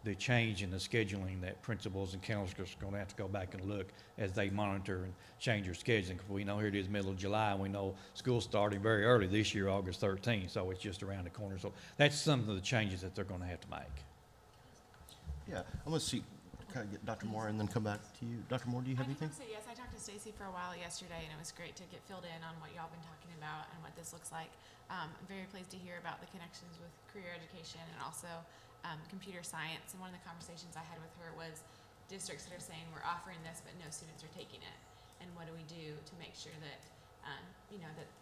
the change in the scheduling that principals and counselors are going to have to go back and look as they monitor and change their scheduling. Because we know here it is middle of July, and we know school's starting very early this year, August 13th, so it's just around the corner. So that's some of the changes that they're going to have to make. Yeah, I'm going to see, kind of get Dr. Moore and then come back to you. Dr. Moore, do you have anything? Say yes. I talked to Stacy for a while yesterday, and it was great to get filled in on what y'all been talking about and what this looks like. I'm very pleased to hear about the connections with career education and also computer science. And one of the conversations I had with her was districts that are saying we're offering this, but no students are taking it. And what do we do to make sure that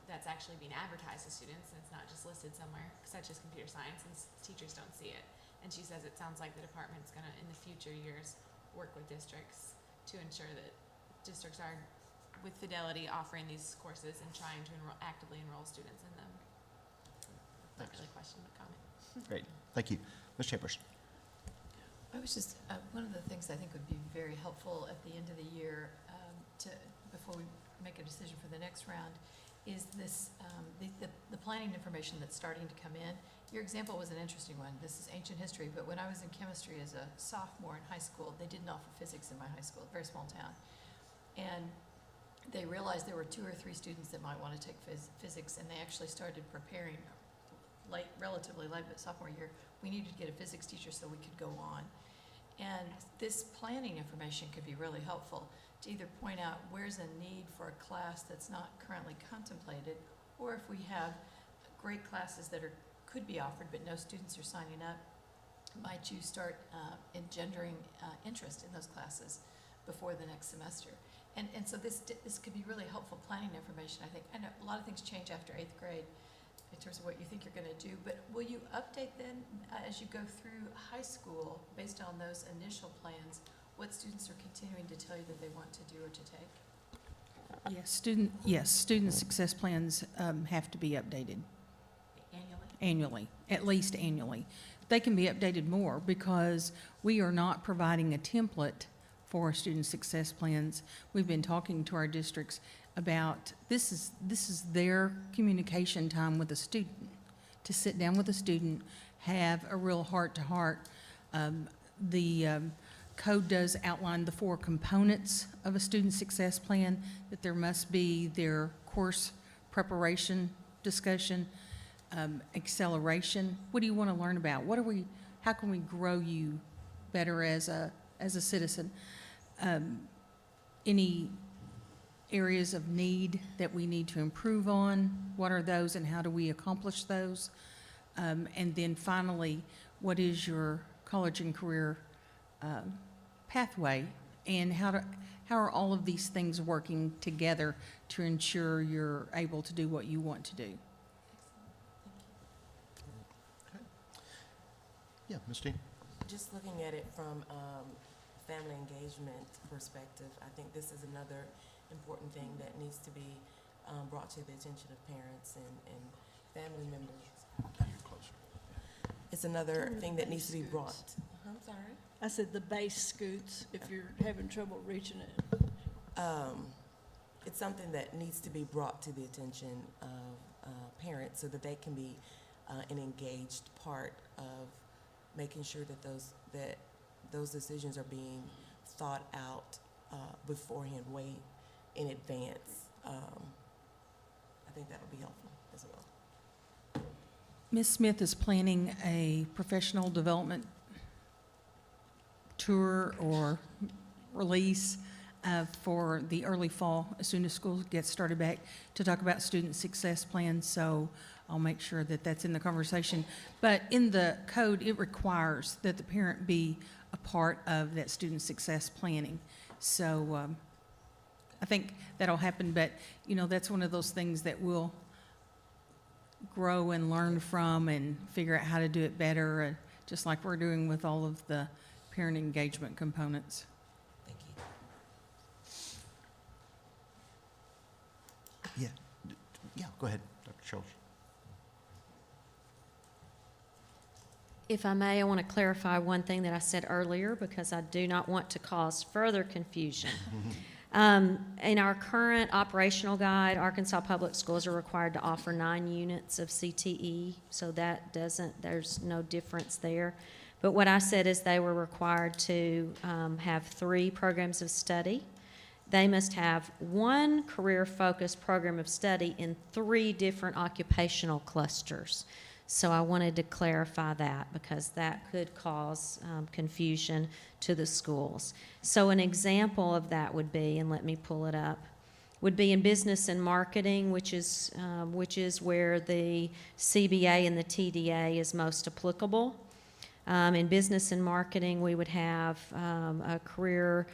that's actually being advertised to students and it's not just listed somewhere, such as computer science, and teachers don't see it. And she says it sounds like the department's going to, in the future years, work with districts to ensure that districts are, with fidelity, offering these courses and trying to actively enroll students in them. Not really a question, but comment. Great, thank you. Ms. Chambers. I was just, one of the things I think would be very helpful at the end of the year, before we make a decision for the next round, is this, the planning information that's starting to come in. Your example was an interesting one. This is ancient history, but when I was in chemistry as a sophomore in high school, they didn't offer physics in my high school, a very small town. And they realized there were 2 or 3 students that might want to take physics, and they actually started preparing relatively late, but sophomore year, we needed to get a physics teacher so we could go on. And this planning information could be really helpful to either point out where's a need for a class that's not currently contemplated, or if we have great classes that could be offered but no students are signing up, might you start engendering interest in those classes before the next semester? And so this could be really helpful planning information, I think. I know a lot of things change after 8th grade in terms of what you think you're going to do, but will you update then as you go through high school based on those initial plans, what students are continuing to tell you that they want to do or to take? Yes, student success plans have to be updated. Annually, at least annually. They can be updated more because we are not providing a template for student success plans. We've been talking to our districts about this is their communication time with the student to sit down with a student, have a real heart-to-heart. The code does outline the 4 components of a student success plan, that there must be their course preparation, discussion, acceleration. What do you want to learn about? How can we grow you better as a citizen? Any areas of need that we need to improve on? What are those and how do we accomplish those? And then finally, what is your college and career pathway, and how are all of these things working together to ensure you're able to do what you want to do? Yeah, Ms. Dean? Just looking at it from family engagement perspective, I think this is another important thing that needs to be brought to the attention of parents and family members. It's another thing that needs to be brought. I'm sorry? I said the base scoots, if you're having trouble reaching it. It's something that needs to be brought to the attention of parents so that they can be an engaged part of making sure that those decisions are being thought out beforehand, way in advance. I think that would be helpful as well. Ms. Smith is planning a professional development tour or release for the early fall, as soon as school gets started back, to talk about student success plans. So I'll make sure that that's in the conversation. But in the code, it requires that the parent be a part of that student success planning. So I think that'll happen, but that's one of those things that we'll grow and learn from and figure out how to do it better, just like we're doing with all of the parent engagement components. Thank you. Yeah, go ahead, Dr. Schultz. If I may, I want to clarify one thing that I said earlier, because I do not want to cause further confusion. In our current operational guide, Arkansas Public Schools are required to offer 9 units of CTE, so there's no difference there. But what I said is they were required to have 3 programs of study. They must have 1 career-focused program of study in 3 different occupational clusters. So I wanted to clarify that, because that could cause confusion to the schools. So an example of that would be, and let me pull it up, would be in business and marketing, which is where the CBA and the TDA is most applicable. In business and marketing, we would have a career,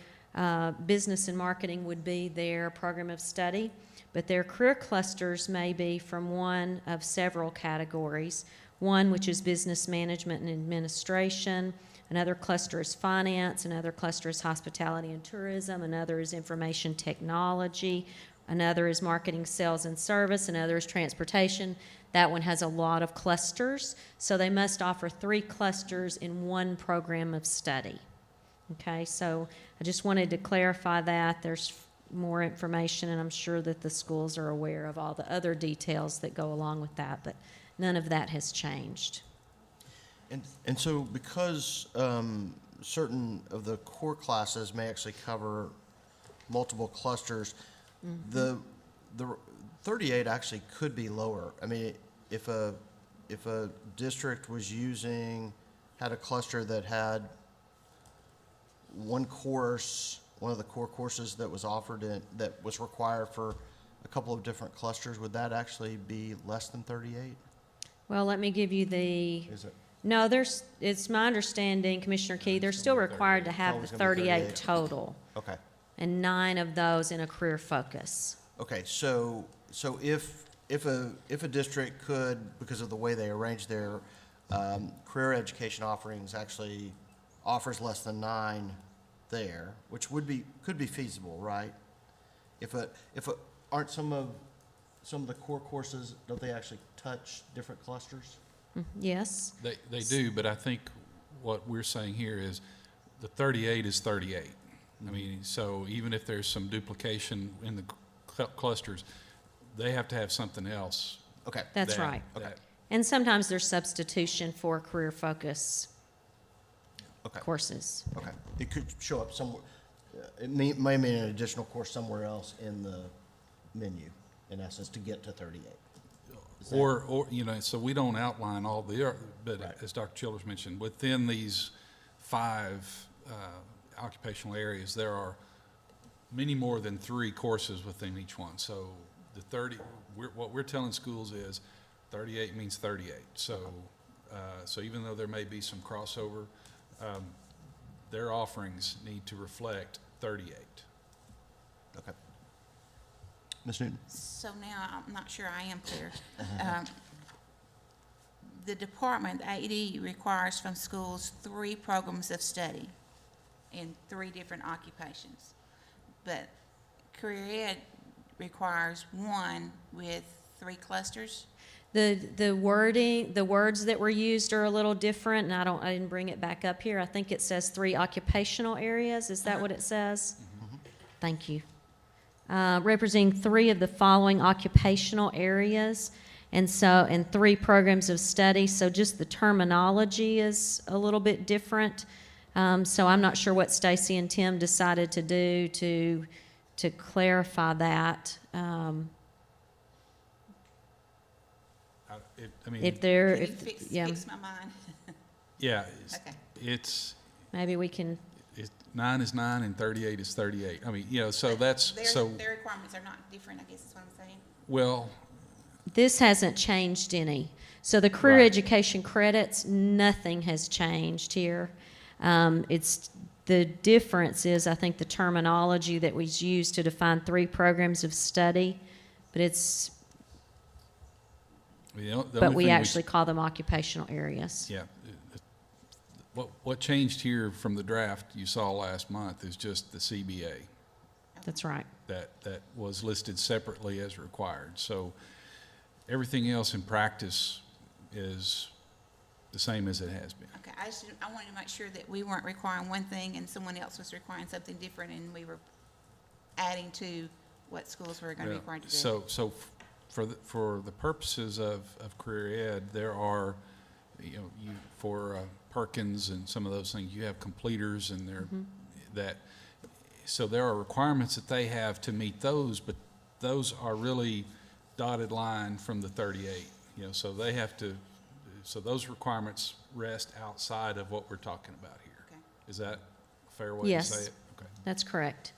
business and marketing would be their program of study, but their career clusters may be from one of several categories. One, which is business management and administration. Another cluster is finance. Another cluster is hospitality and tourism. Another is information technology. Another is marketing, sales, and service. Another is transportation. That one has a lot of clusters. So they must offer 3 clusters in 1 program of study. Okay, so I just wanted to clarify that. There's more information, and I'm sure that the schools are aware of all the other details that go along with that, but none of that has changed. And so because certain of the core classes may actually cover multiple clusters, the 38 actually could be lower. I mean, if a district had a cluster that had one course, one of the core courses that was offered that was required for a couple of different clusters, would that actually be less than 38? Well, let me give you the. Is it? No, it's my understanding, Commissioner Key, they're still required to have the 38 total. Okay. And 9 of those in a career focus. Okay, so if a district could, because of the way they arrange their career education offerings, actually offers less than 9 there, which could be feasible, right? Aren't some of the core courses, don't they actually touch different clusters? Yes. They do, but I think what we're saying here is the 38 is 38. I mean, so even if there's some duplication in the clusters, they have to have something else. Okay. That's right. Okay. And sometimes there's substitution for career focus Okay. courses. Okay. It could show up somewhere, it may mean an additional course somewhere else in the menu, in essence, to get to 38. Is that- Or, you know, so we don't outline all the, but Right. as Dr. Childers mentioned, within these 5 occupational areas, there are many more than 3 courses within each one. So the 30, what we're telling schools is 38 means 38. So, so even though there may be some crossover, their offerings need to reflect 38. Okay. Ms. Newton? So now, I'm not sure I am clear. The department, the AED, requires from schools 3 programs of study in 3 different occupations. But career ed requires 1 with 3 clusters. The wording, the words that were used are a little different, and I didn't bring it back up here. I think it says 3 occupational areas. Is that what it says? Thank you. Representing 3 of the following occupational areas, and 3 programs of study. So just the terminology is a little bit different. So I'm not sure what Stacy and Tim decided to do to clarify that. I mean, If they're, Can you if, yeah, fix my mind? yeah, Okay. it's, maybe we can, 9 is 9 and 38 is 38. I mean, you know, so that's, Their requirements are not different, I guess is what I'm saying. well, this hasn't changed any. So the career Right. education credits, nothing has changed here. It's, the difference is, I think, the terminology that was used to define 3 programs of study, but it's, the only but we thing actually call them occupational areas. Yeah. What changed here from the draft you saw last month is just the CBA That's right. that was listed separately as required. So everything else in practice is the same as it has been. Okay, I wanted to make sure that we weren't requiring one thing and someone else was requiring something different, and we were adding to what schools were going to be required to do. So for the purposes of career ed, there are, you know, for Perkins and some of those things, you have completers and so there are requirements that they have to meet those, but those are really dotted line from the 38, you know, so they have to, so those requirements rest outside of what we're talking about here. Okay. Is that a fair way to Yes. say it? Okay. That's correct.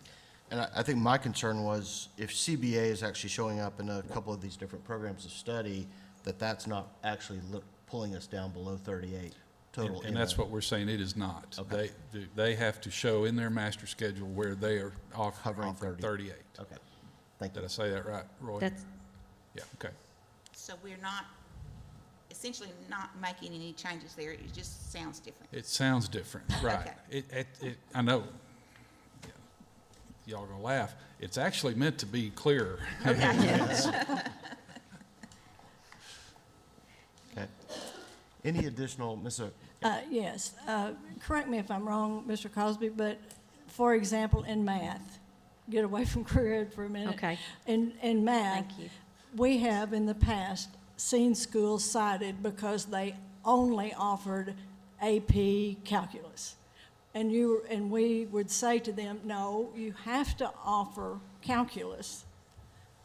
And I think my concern was if CBA is actually showing up in a couple of these different programs of study, that's not actually pulling us down below 38 total. And that's what we're saying, it is not. Okay. They have to show in their master schedule where they are Hovering offering 30. 38. Okay, thank Did you. I say that right, Roy? That's, Yeah, okay. So we're not, essentially not making any changes there, it just sounds different. It sounds different, right. Okay. I know, y'all gonna laugh. It's actually meant to be clearer. Okay. Any additional, Ms. Oak? Yes, correct me if I'm wrong, Mr. Cosby, but for example, in math, get away from career ed for a minute. okay, In math, thank you. we have in the past seen schools cited because they only offered AP calculus. And we would say to them, no, you have to offer calculus.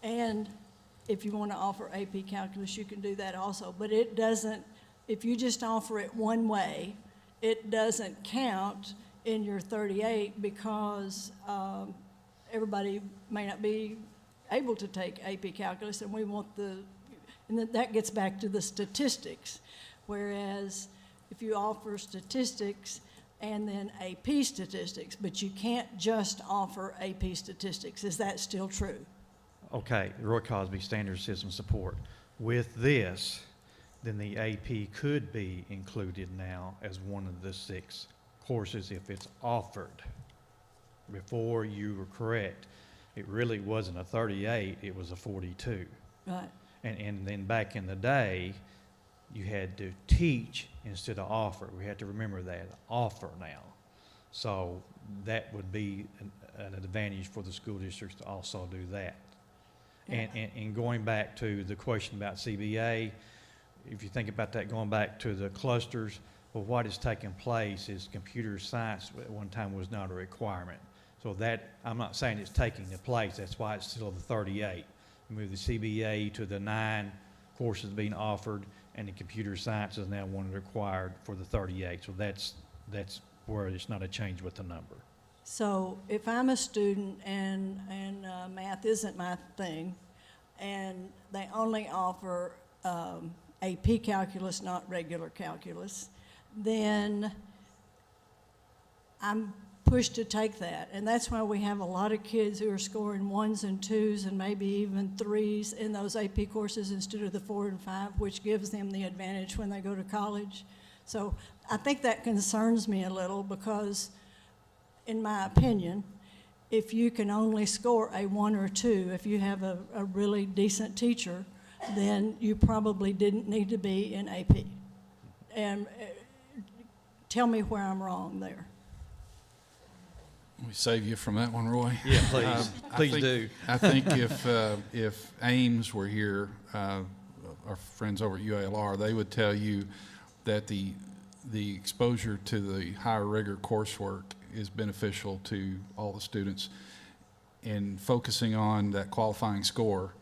And if you want to offer AP calculus, you can do that also. But it doesn't, if you just offer it one way, it doesn't count in your 38 because everybody may not be able to take AP calculus, and we want and that gets back to the statistics. Whereas if you offer statistics and then AP statistics, but you can't just offer AP statistics, is that still true? Okay, Roy Cosby, Standard System Support. With this, then the AP could be included now as one of the 6 courses if it's offered. Before, you were correct. It really wasn't a 38, it was a 42. Right. And then back in the day, you had to teach instead of offer. We had to remember that, offer now. So that would be an advantage for the school districts to also do that. And going back to the question about CBA, if you think about that, going back to the clusters, well, what is taking place is computer science at one time was not a requirement. So that, I'm not saying it's taking the place, that's why it's still the 38. We moved the CBA to the 9 courses being offered, and the computer science is now one required for the 38. So that's where it's not a change with the number. So if I'm a student and math isn't my thing, and they only offer AP calculus, not regular calculus, then I'm pushed to take that. And that's why we have a lot of kids who are scoring 1s and 2s and maybe even 3s in those AP courses instead of the 4 and 5, which gives them the advantage when they go to college. So I think that concerns me a little because, in my opinion, if you can only score a 1 or 2, if you have a really decent teacher, then you probably didn't need to be in AP. And tell me where I'm wrong there. We save you from that one, Roy. Yeah, please. Please do. I think if Ames were here, our friends over at UALR, they would tell you that the exposure to the higher rigor coursework is beneficial to all the students, and focusing on that qualifying score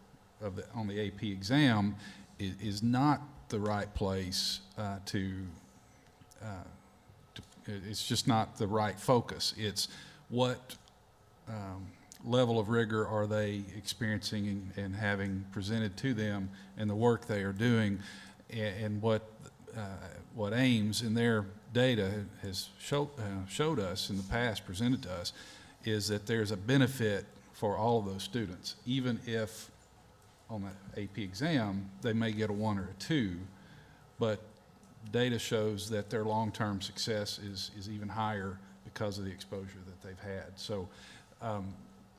on the AP exam is not the right place it's just not the right focus. It's what level of rigor are they experiencing and having presented to them, and the work they are doing, and what Ames in their data has showed us in the past, presented to us, is that there's a benefit for all of those students, even if on the AP exam they may get a 1 or a 2, but data shows that their long-term success is even higher because of the exposure that they've had. So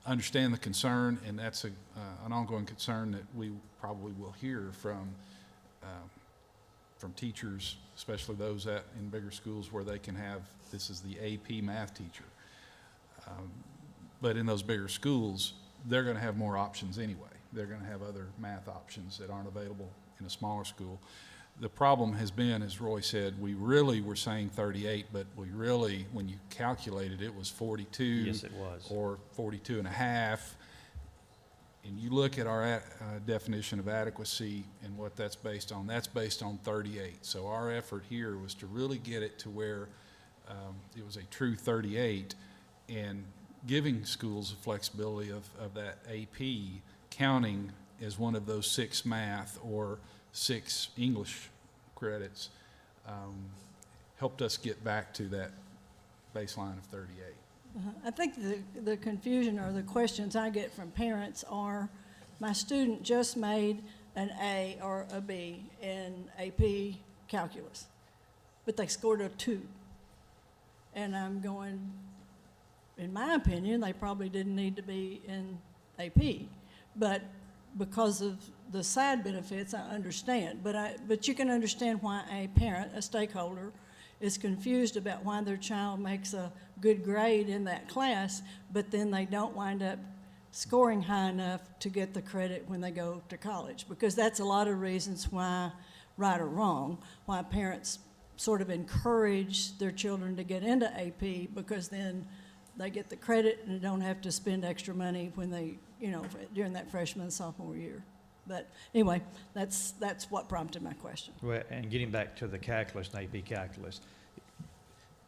understand the concern, and that's an ongoing concern that we probably will hear from teachers, especially those in bigger schools where they can have, this is the AP math teacher. But in those bigger schools, they're going to have more options anyway. They're going to have other math options that aren't available in a smaller school. The problem has been, as Roy said, we really were saying 38, but we really, when you calculated it, was 42. Yes, it was. Or 42 and a half. And you look at our definition of adequacy and what that's based on 38. So our effort here was to really get it to where it was a true 38, and giving schools the flexibility of that AP counting as one of those 6 math or 6 English credits helped us get back to that baseline of 38. I think the confusion or the questions I get from parents are, my student just made an A or a B in AP calculus, but they scored a 2. And I'm going, in my opinion, they probably didn't need to be in AP. But because of the side benefits, I understand. But you can understand why a parent, a stakeholder, is confused about why their child makes a good grade in that class, but then they don't wind up scoring high enough to get the credit when they go to college. Because that's a lot of reasons why, right or wrong, why parents sort of encourage their children to get into AP, because then they get the credit and don't have to spend extra money when they, during that freshman and sophomore year. But anyway, that's what prompted my question. Well, and getting back to the calculus and AP calculus,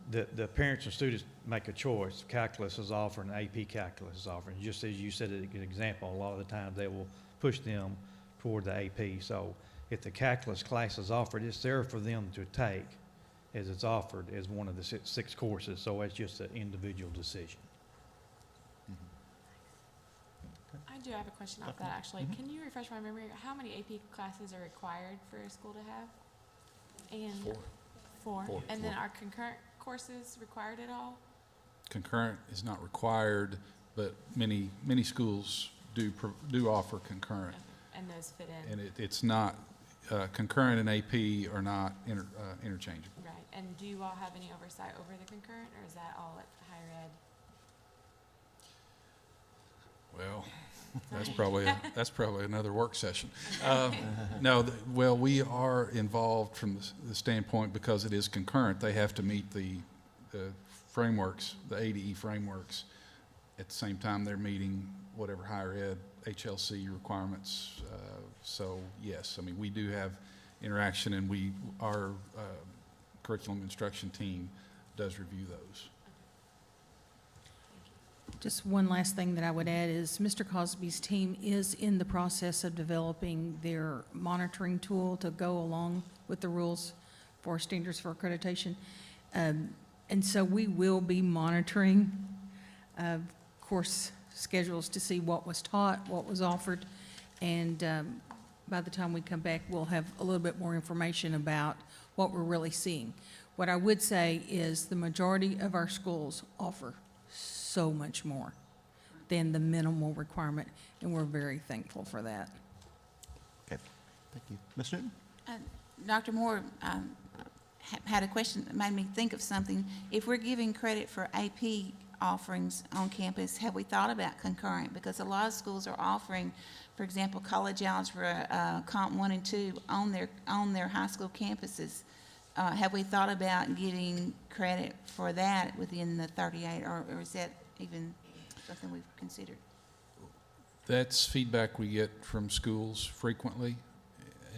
the parents and students make a choice. Calculus is offered and AP calculus is offered. And just as you said, an example, a lot of the time they will push them toward the AP. So if the calculus class is offered, it's there for them to take as it's offered as one of the 6 courses. So it's just an individual decision. I do have a question off that, actually. Can you refresh my memory? How many AP classes are required for a school to have? And 4. And then are concurrent courses required at all? Concurrent is not required, but many schools do offer concurrent. And those fit in? And it's not, concurrent and AP are not interchangeable. Right. And do you all have any oversight over the concurrent, or is that all at higher ed? Well, That's probably another work session. No, well, we are involved from the standpoint, because it is concurrent, they have to meet the frameworks, the ADE frameworks. At the same time, they're meeting whatever higher ed HLC requirements. So yes, I mean, we do have interaction, and our curriculum instruction team does review those. Just one last thing that I would add is Mr. Cosby's team is in the process of developing their monitoring tool to go along with the rules for standards for accreditation. And so we will be monitoring course schedules to see what was taught, what was offered, and by the time we come back, we'll have a little bit more information about what we're really seeing. What I would say is the majority of our schools offer so much more than the minimal requirement, and we're very thankful for that. Okay, thank you. Ms. Newton? Dr. Moore had a question that made me think of something. If we're giving credit for AP offerings on campus, have we thought about concurrent? Because a lot of schools are offering, for example, college algebra, Comp 1 and 2 on their high school campuses. Have we thought about getting credit for that within the 38, or is that even something we've considered? That's feedback we get from schools frequently,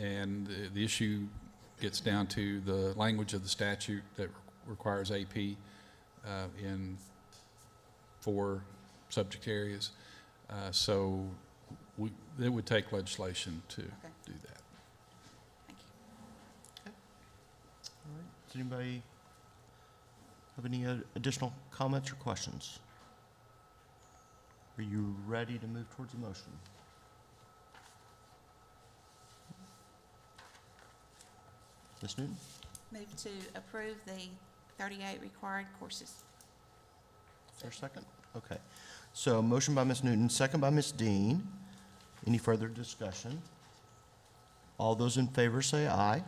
and the issue gets down to the language of the statute that requires AP in 4 subject areas. So it would take legislation to do that. Thank you. All right. Does anybody have any additional comments or questions? Are you ready to move towards a motion? Ms. Newton? Move to approve the 38 required courses. Is there a second? Okay. So motion by Ms. Newton, second by Ms. Dean. Any further discussion? All those in favor say aye.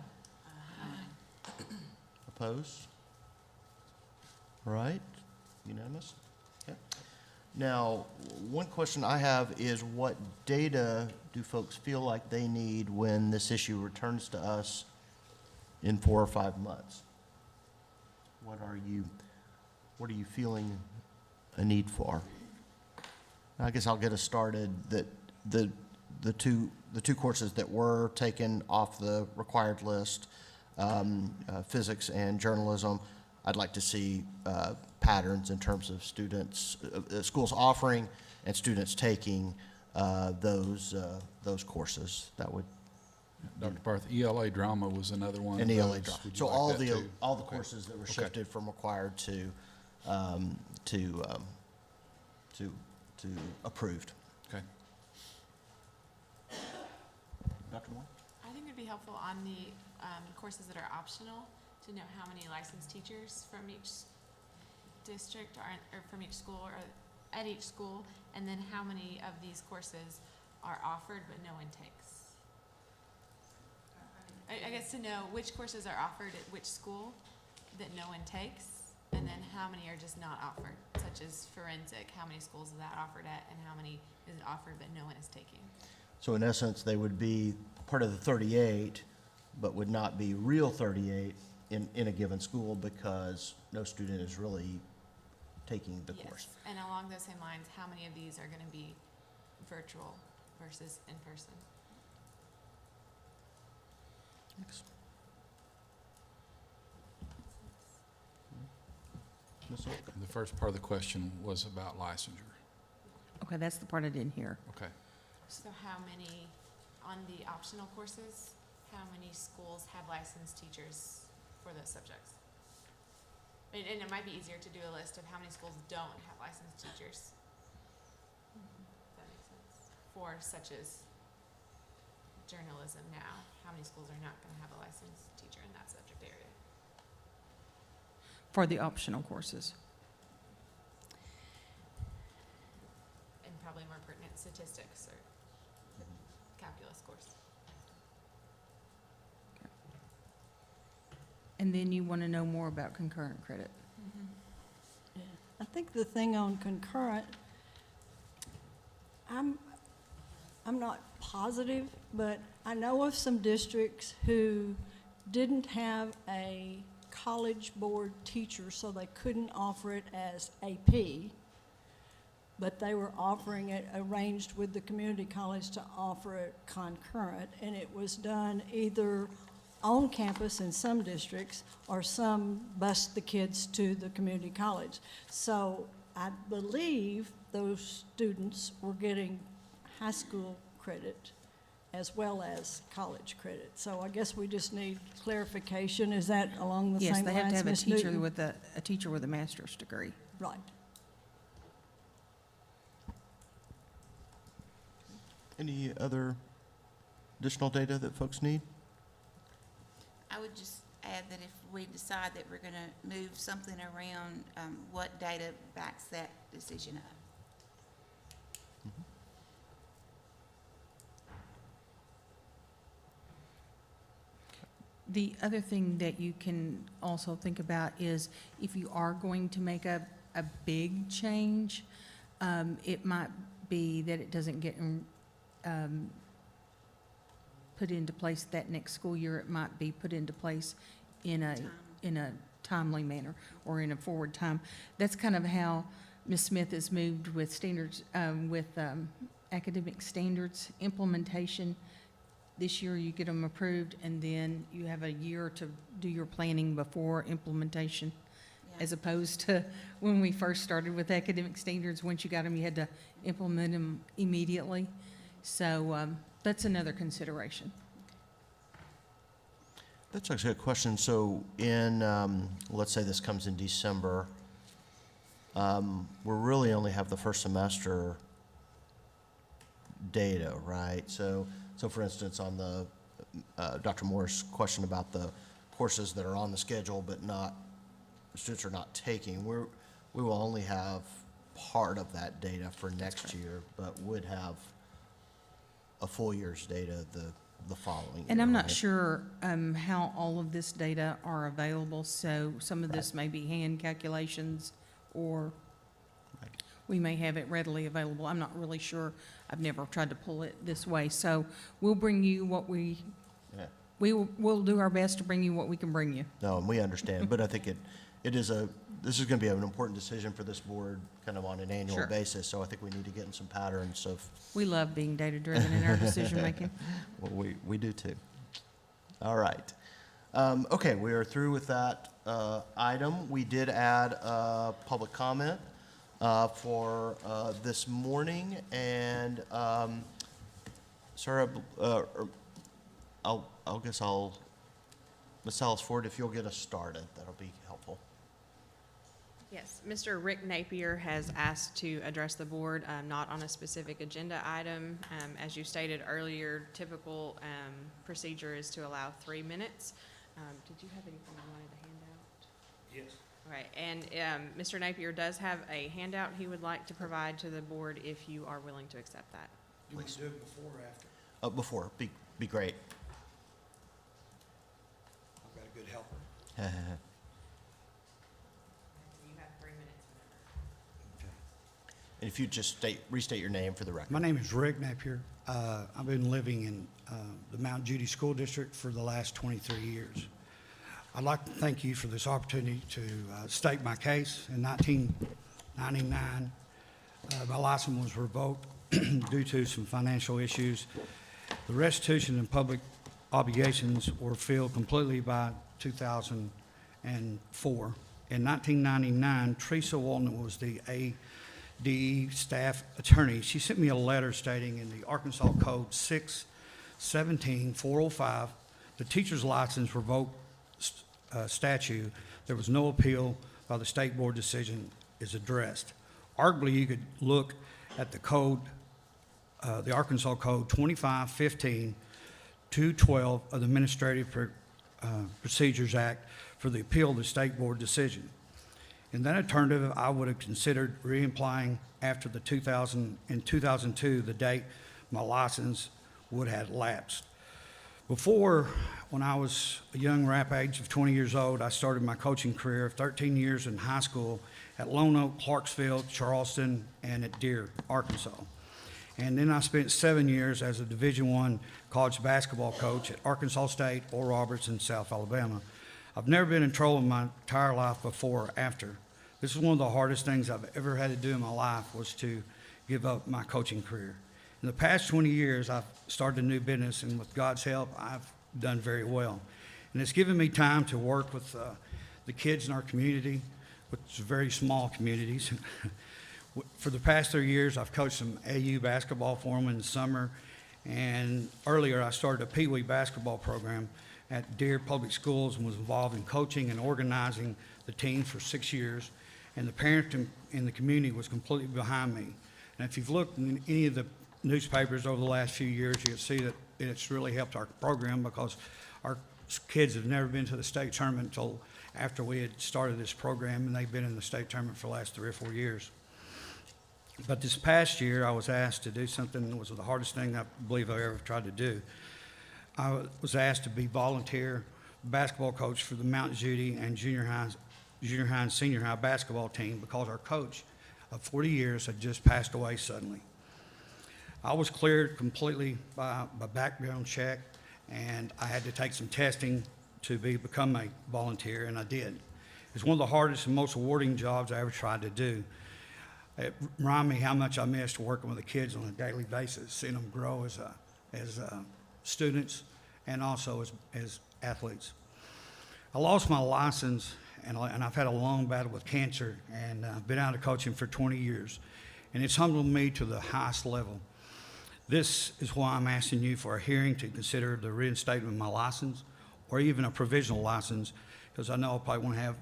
Aye. Opposed? All right, unanimous? Okay. Now, one question I have is, what data do folks feel like they need when this issue returns to us in 4 or 5 months? What are you feeling a need for? I guess I'll get us started. That the two courses that were taken off the required list, physics and journalism, I'd like to see patterns in terms of students, schools offering and students taking those courses. That would. Dr. Barth, ELA drama was another one. And of ELA those. drama. Would you So like all that the too? all the Okay. courses that were Okay. shifted from required to approved. Okay. Dr. Moore? I think it'd be helpful on the courses that are optional to know how many licensed teachers from each district or from each school or at each school, and then how many of these courses are offered but no one takes. I guess to know which courses are offered at which school that no one takes, and then how many are just not offered, such as forensic, how many schools is that offered at, and how many is it offered but no one is taking. So in essence, they would be part of the 38, but would not be real 38 in a given school because no student is really taking the course. And along those same lines, how many of these are going to be virtual versus in person? Thanks. Ms. Oak? The first part of the question was about licensure. Okay, that's the part I didn't hear. Okay. So how many, on the optional courses, how many schools have licensed teachers for those subjects? And it might be easier to do a list of how many schools don't have licensed teachers. If that makes sense. For such as journalism now, how many schools are not going to have a licensed teacher in that subject area? For the optional courses. And probably more pertinent statistics or calculus course. And then you want to know more about concurrent credit. I think the thing on concurrent, I'm not positive, but I know of some districts who didn't have a college board teacher, so they couldn't offer it as AP, but they were offering it, arranged with the community college to offer it concurrent, and it was done either on campus in some districts, or some bused the kids to the community college. So I believe those students were getting high school credit as well as college credit. So I guess we just need clarification. Is that along the same lines, Yes, they have to have Ms. a teacher Newton? with a teacher with a master's degree. Right. Any other additional data that folks need? I would just add that if we decide that we're gonna move something around, what data backs that decision up? The other thing that you can also think about is if you are going to make a big change, it might be that it doesn't get put into place that next school year. It might be put into place in a timely manner or in a forward time. That's kind of how Ms. Smith has moved with standards, academic standards implementation. This year you get them approved, and then you have a year to do your planning before implementation. Yeah. As opposed to when we first started with academic standards, once you got them, you had to implement them immediately. So that's another consideration. That's actually a question. So in, let's say this comes in December, we really only have the first semester data, right? So for instance, on the, Dr. Moore's question about the courses that are on the schedule but students are not taking, we will only have part of that data for next year, but would have a full year's data the following year. And I'm not right? sure how all of this data are available, so some of this may be hand calculations, or we may have it readily available. I'm not really sure. I've never tried to pull it this way. So we'll bring you what Yeah. we'll do our best to bring you what we can bring you. No, and we understand, but I think this is going to be an important decision for this board kind of on an annual Sure. basis, so I think we need to get in some patterns of. We love being data-driven in our decision-making. Well, we do too. All right. Okay, we are through with that item. We did add public comment for this morning, and Sarah, Ms. Alice Ford, if you'll get us started, that'll be helpful. Yes, Mr. Rick Napier has asked to address the board, not on a specific agenda item. As you stated earlier, typical procedure is to allow 3 minutes. Did you have anything you wanted to hand out? Yes. All right, and Mr. Napier does have a handout he would like to provide to the board if you are willing to accept that. You want to do it before or after? Before, be great. I've got a good helper. You have 3 minutes. Okay. And if you just restate your name for the record. My name is Rick Napier. I've been living in the Mount Judy School District for the last 23 years. I'd like to thank you for this opportunity to state my case. In 1999, my license was revoked due to some financial issues. The restitution and public obligations were filled completely by 2004. In 1999, Teresa Walton was the ADE staff attorney. She sent me a letter stating in the Arkansas Code 617-405, the teacher's license revoked statute. There was no appeal by the state board decision is addressed. Arguably, you could look at the code, the Arkansas Code 2515-212 of the Administrative Procedures Act for the appeal of the state board decision. In that alternative, I would have considered reapplying after the 2002, the date my license would have lapsed. Before, when I was a young rap age of 20 years old, I started my coaching career of 13 years in high school at Lone Oak, Clarksville, Charleston, and at Deere, Arkansas. And then I spent 7 years as a Division I college basketball coach at Arkansas State, Oral Roberts, and South Alabama. I've never been in trouble in my entire life before or after. This is one of the hardest things I've ever had to do in my life, was to give up my coaching career. In the past 20 years, I've started a new business, and with God's help, I've done very well. And it's given me time to work with the kids in our community, which is very small communities. For the past 3 years, I've coached some AU basketball for them in the summer, and earlier I started a Pee Wee basketball program at Deer Public Schools and was involved in coaching and organizing the teams for 6 years, and the parents in the community was completely behind me. And if you've looked in any of the newspapers over the last few years, you'll see that it's really helped our program, because our kids have never been to the state tournament until after we had started this program, and they've been in the state tournament for the last 3 or 4 years. But this past year, I was asked to do something that was the hardest thing I believe I ever tried to do. I was asked to be volunteer basketball coach for the Mount Judy and junior high and senior high basketball team, because our coach of 40 years had just passed away suddenly. I was cleared completely by background check, and I had to take some testing to become a volunteer, and I did. It's one of the hardest and most rewarding jobs I ever tried to do. It reminded me how much I missed working with the kids on a daily basis, seeing them grow as students and also as athletes. I lost my license, and I've had a long battle with cancer, and I've been out of coaching for 20 years, and it's humbled me to the highest level. This is why I'm asking you for a hearing to consider the reinstatement of my license, or even a provisional license, because I know I'll probably won't have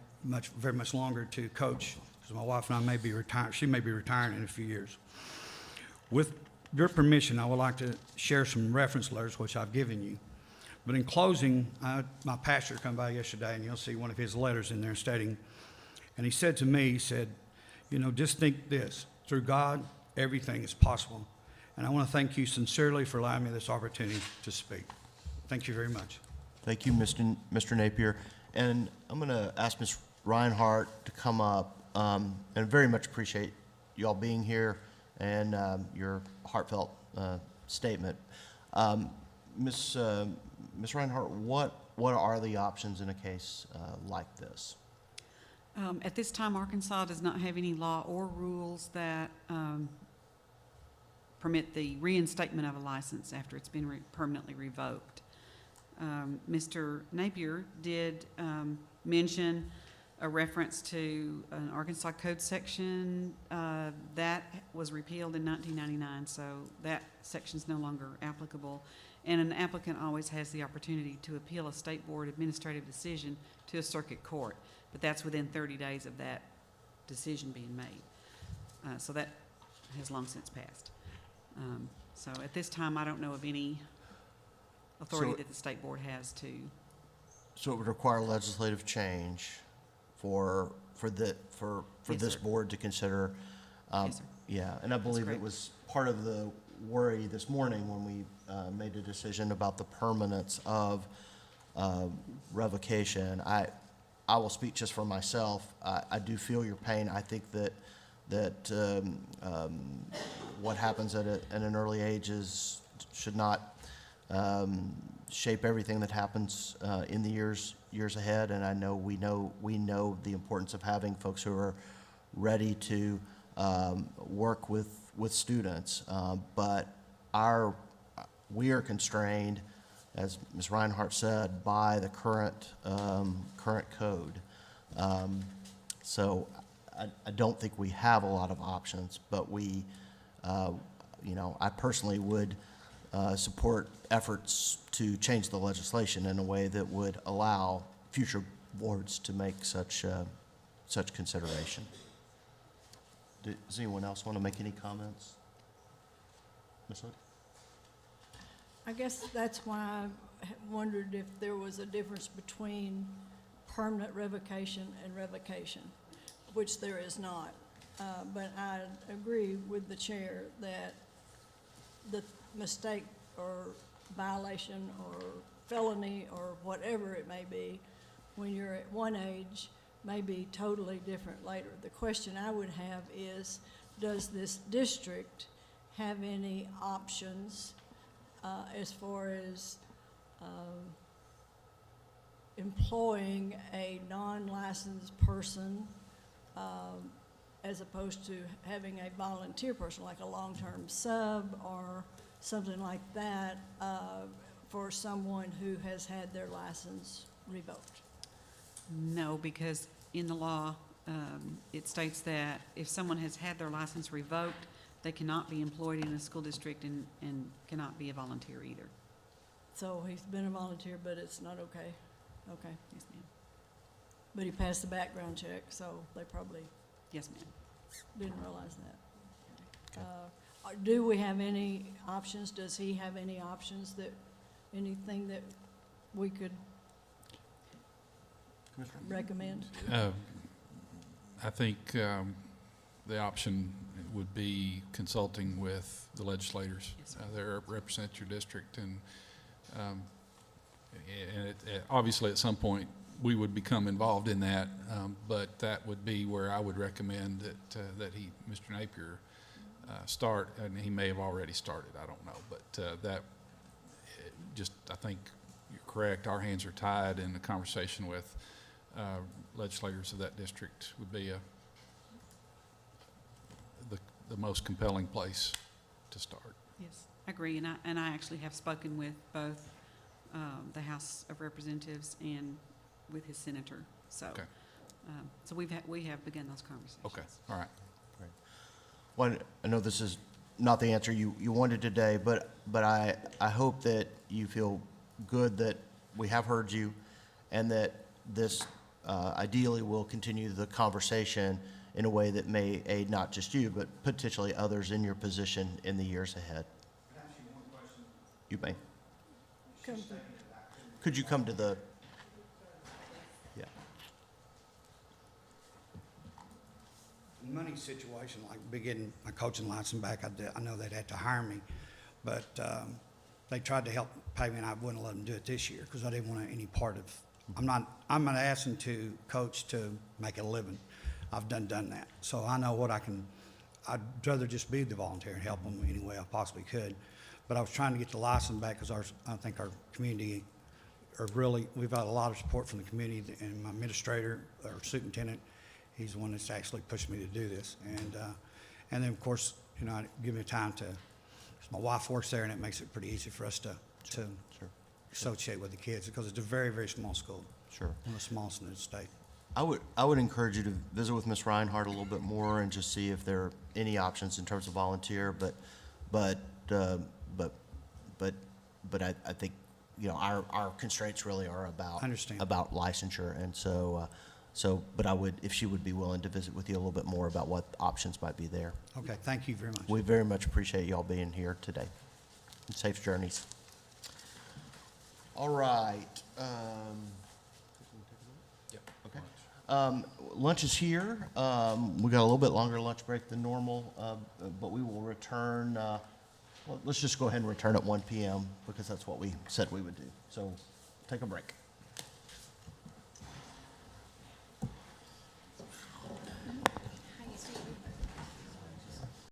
very much longer to coach, because my wife and I may be retired. She may be retiring in a few years. With your permission, I would like to share some reference letters which I've given you. But in closing, my pastor come by yesterday, and you'll see one of his letters in there stating, and he said to me, he said, you know, just think this: through God, everything is possible. And I want to thank you sincerely for allowing me this opportunity to speak. Thank you very much. Thank you, Mr. Napier. And I'm going to ask Ms. Reinhardt to come up, and very much appreciate you all being here and your heartfelt statement. Ms. Reinhardt, what are the options in a case like this? At this time, Arkansas does not have any law or rules that permit the reinstatement of a license after it's been permanently revoked. Mr. Napier did mention a reference to an Arkansas Code section that was repealed in 1999, so that section's no longer applicable. And an applicant always has the opportunity to appeal a state board administrative decision to a circuit court, but that's within 30 days of that decision being made. So that has long since passed. So at this time, I don't know of any authority that the state board has to. So it would require legislative change for Yes, this sir. board to consider. Yes, sir. Yeah, and I believe it correct. was part of the worry this morning when we made a decision about the permanence of revocation. I will speak just for myself. I do feel your pain. I think that what happens at an early age should not shape everything that happens in the years ahead. And I know we know the importance of having folks who are ready to work with students, but we are constrained, as Ms. Reinhardt said, by the current code. So I don't think we have a lot of options, but I personally would support efforts to change the legislation in a way that would allow future boards to make such consideration. Does anyone else want to make any comments? Ms. Hood? I guess that's why I wondered if there was a difference between permanent revocation and revocation, which there is not. But I agree with the chair that the mistake or violation or felony or whatever it may be, when you're at one age, may be totally different later. The question I would have is, does this district have any options as far as employing a non-licensed person as opposed to having a volunteer person, like a long-term sub or something like that, for someone who has had their license revoked? No, because in the law, it states that if someone has had their license revoked, they cannot be employed in a school district and cannot be a volunteer either. So he's been a volunteer, but it's not okay? Okay. Yes, ma'am. But he passed the background check, so they probably Yes, ma'am. didn't realize that. Do we have any options? Does he have any options that, anything that we could recommend? I think the option would be consulting with the legislators that represent your district, and obviously at some point we would become involved in that, but that would be where I would recommend that Mr. Napier start, and he may have already started, I don't know, but I think you're correct, our hands are tied, and the conversation with legislators of that district would be the most compelling place to start. Yes, I agree, and I actually have spoken with both the House of Representatives and with his senator. So, okay. So we have begun those conversations. Okay, all right. Great. Well, I know this is not the answer you wanted today, but I hope that you feel good that we have heard you, and that this ideally will continue the conversation in a way that may aid not just you, but potentially others in your position in the years ahead. Can I ask you one question? You may. Come to- Could you come to the, yeah. In money situation, like getting my coaching license back, I know they'd have to hire me, but they tried to help pay me, and I wouldn't let them do it this year because I didn't want any part of. I'm not asking to coach to make a living. I've done that, so I know what I can. I'd rather just be the volunteer and help them any way I possibly could. But I was trying to get the license back because I think our community we've got a lot of support from the community, and my administrator, our superintendent, he's the one that's actually pushed me to do this. And then, of course, give me time to, my wife works there, and it makes it pretty easy for us to associate with the kids because it's a very, very small school. Sure. One of the smallest in the state. I would encourage you to visit with Ms. Reinhardt a little bit more and just see if there are any options in terms of volunteer, but I think, our constraints really are about licensure, and but I would, if she would be willing to visit with you a little bit more about what options might be there. Okay, thank you very much. We very much appreciate y'all being here today. And safe journeys. All right. Okay. Lunch is here. We got a little bit longer lunch break than normal, but we will return. Well, let's just go ahead and return at 1 p.m. because that's what we said we would do. So take a break.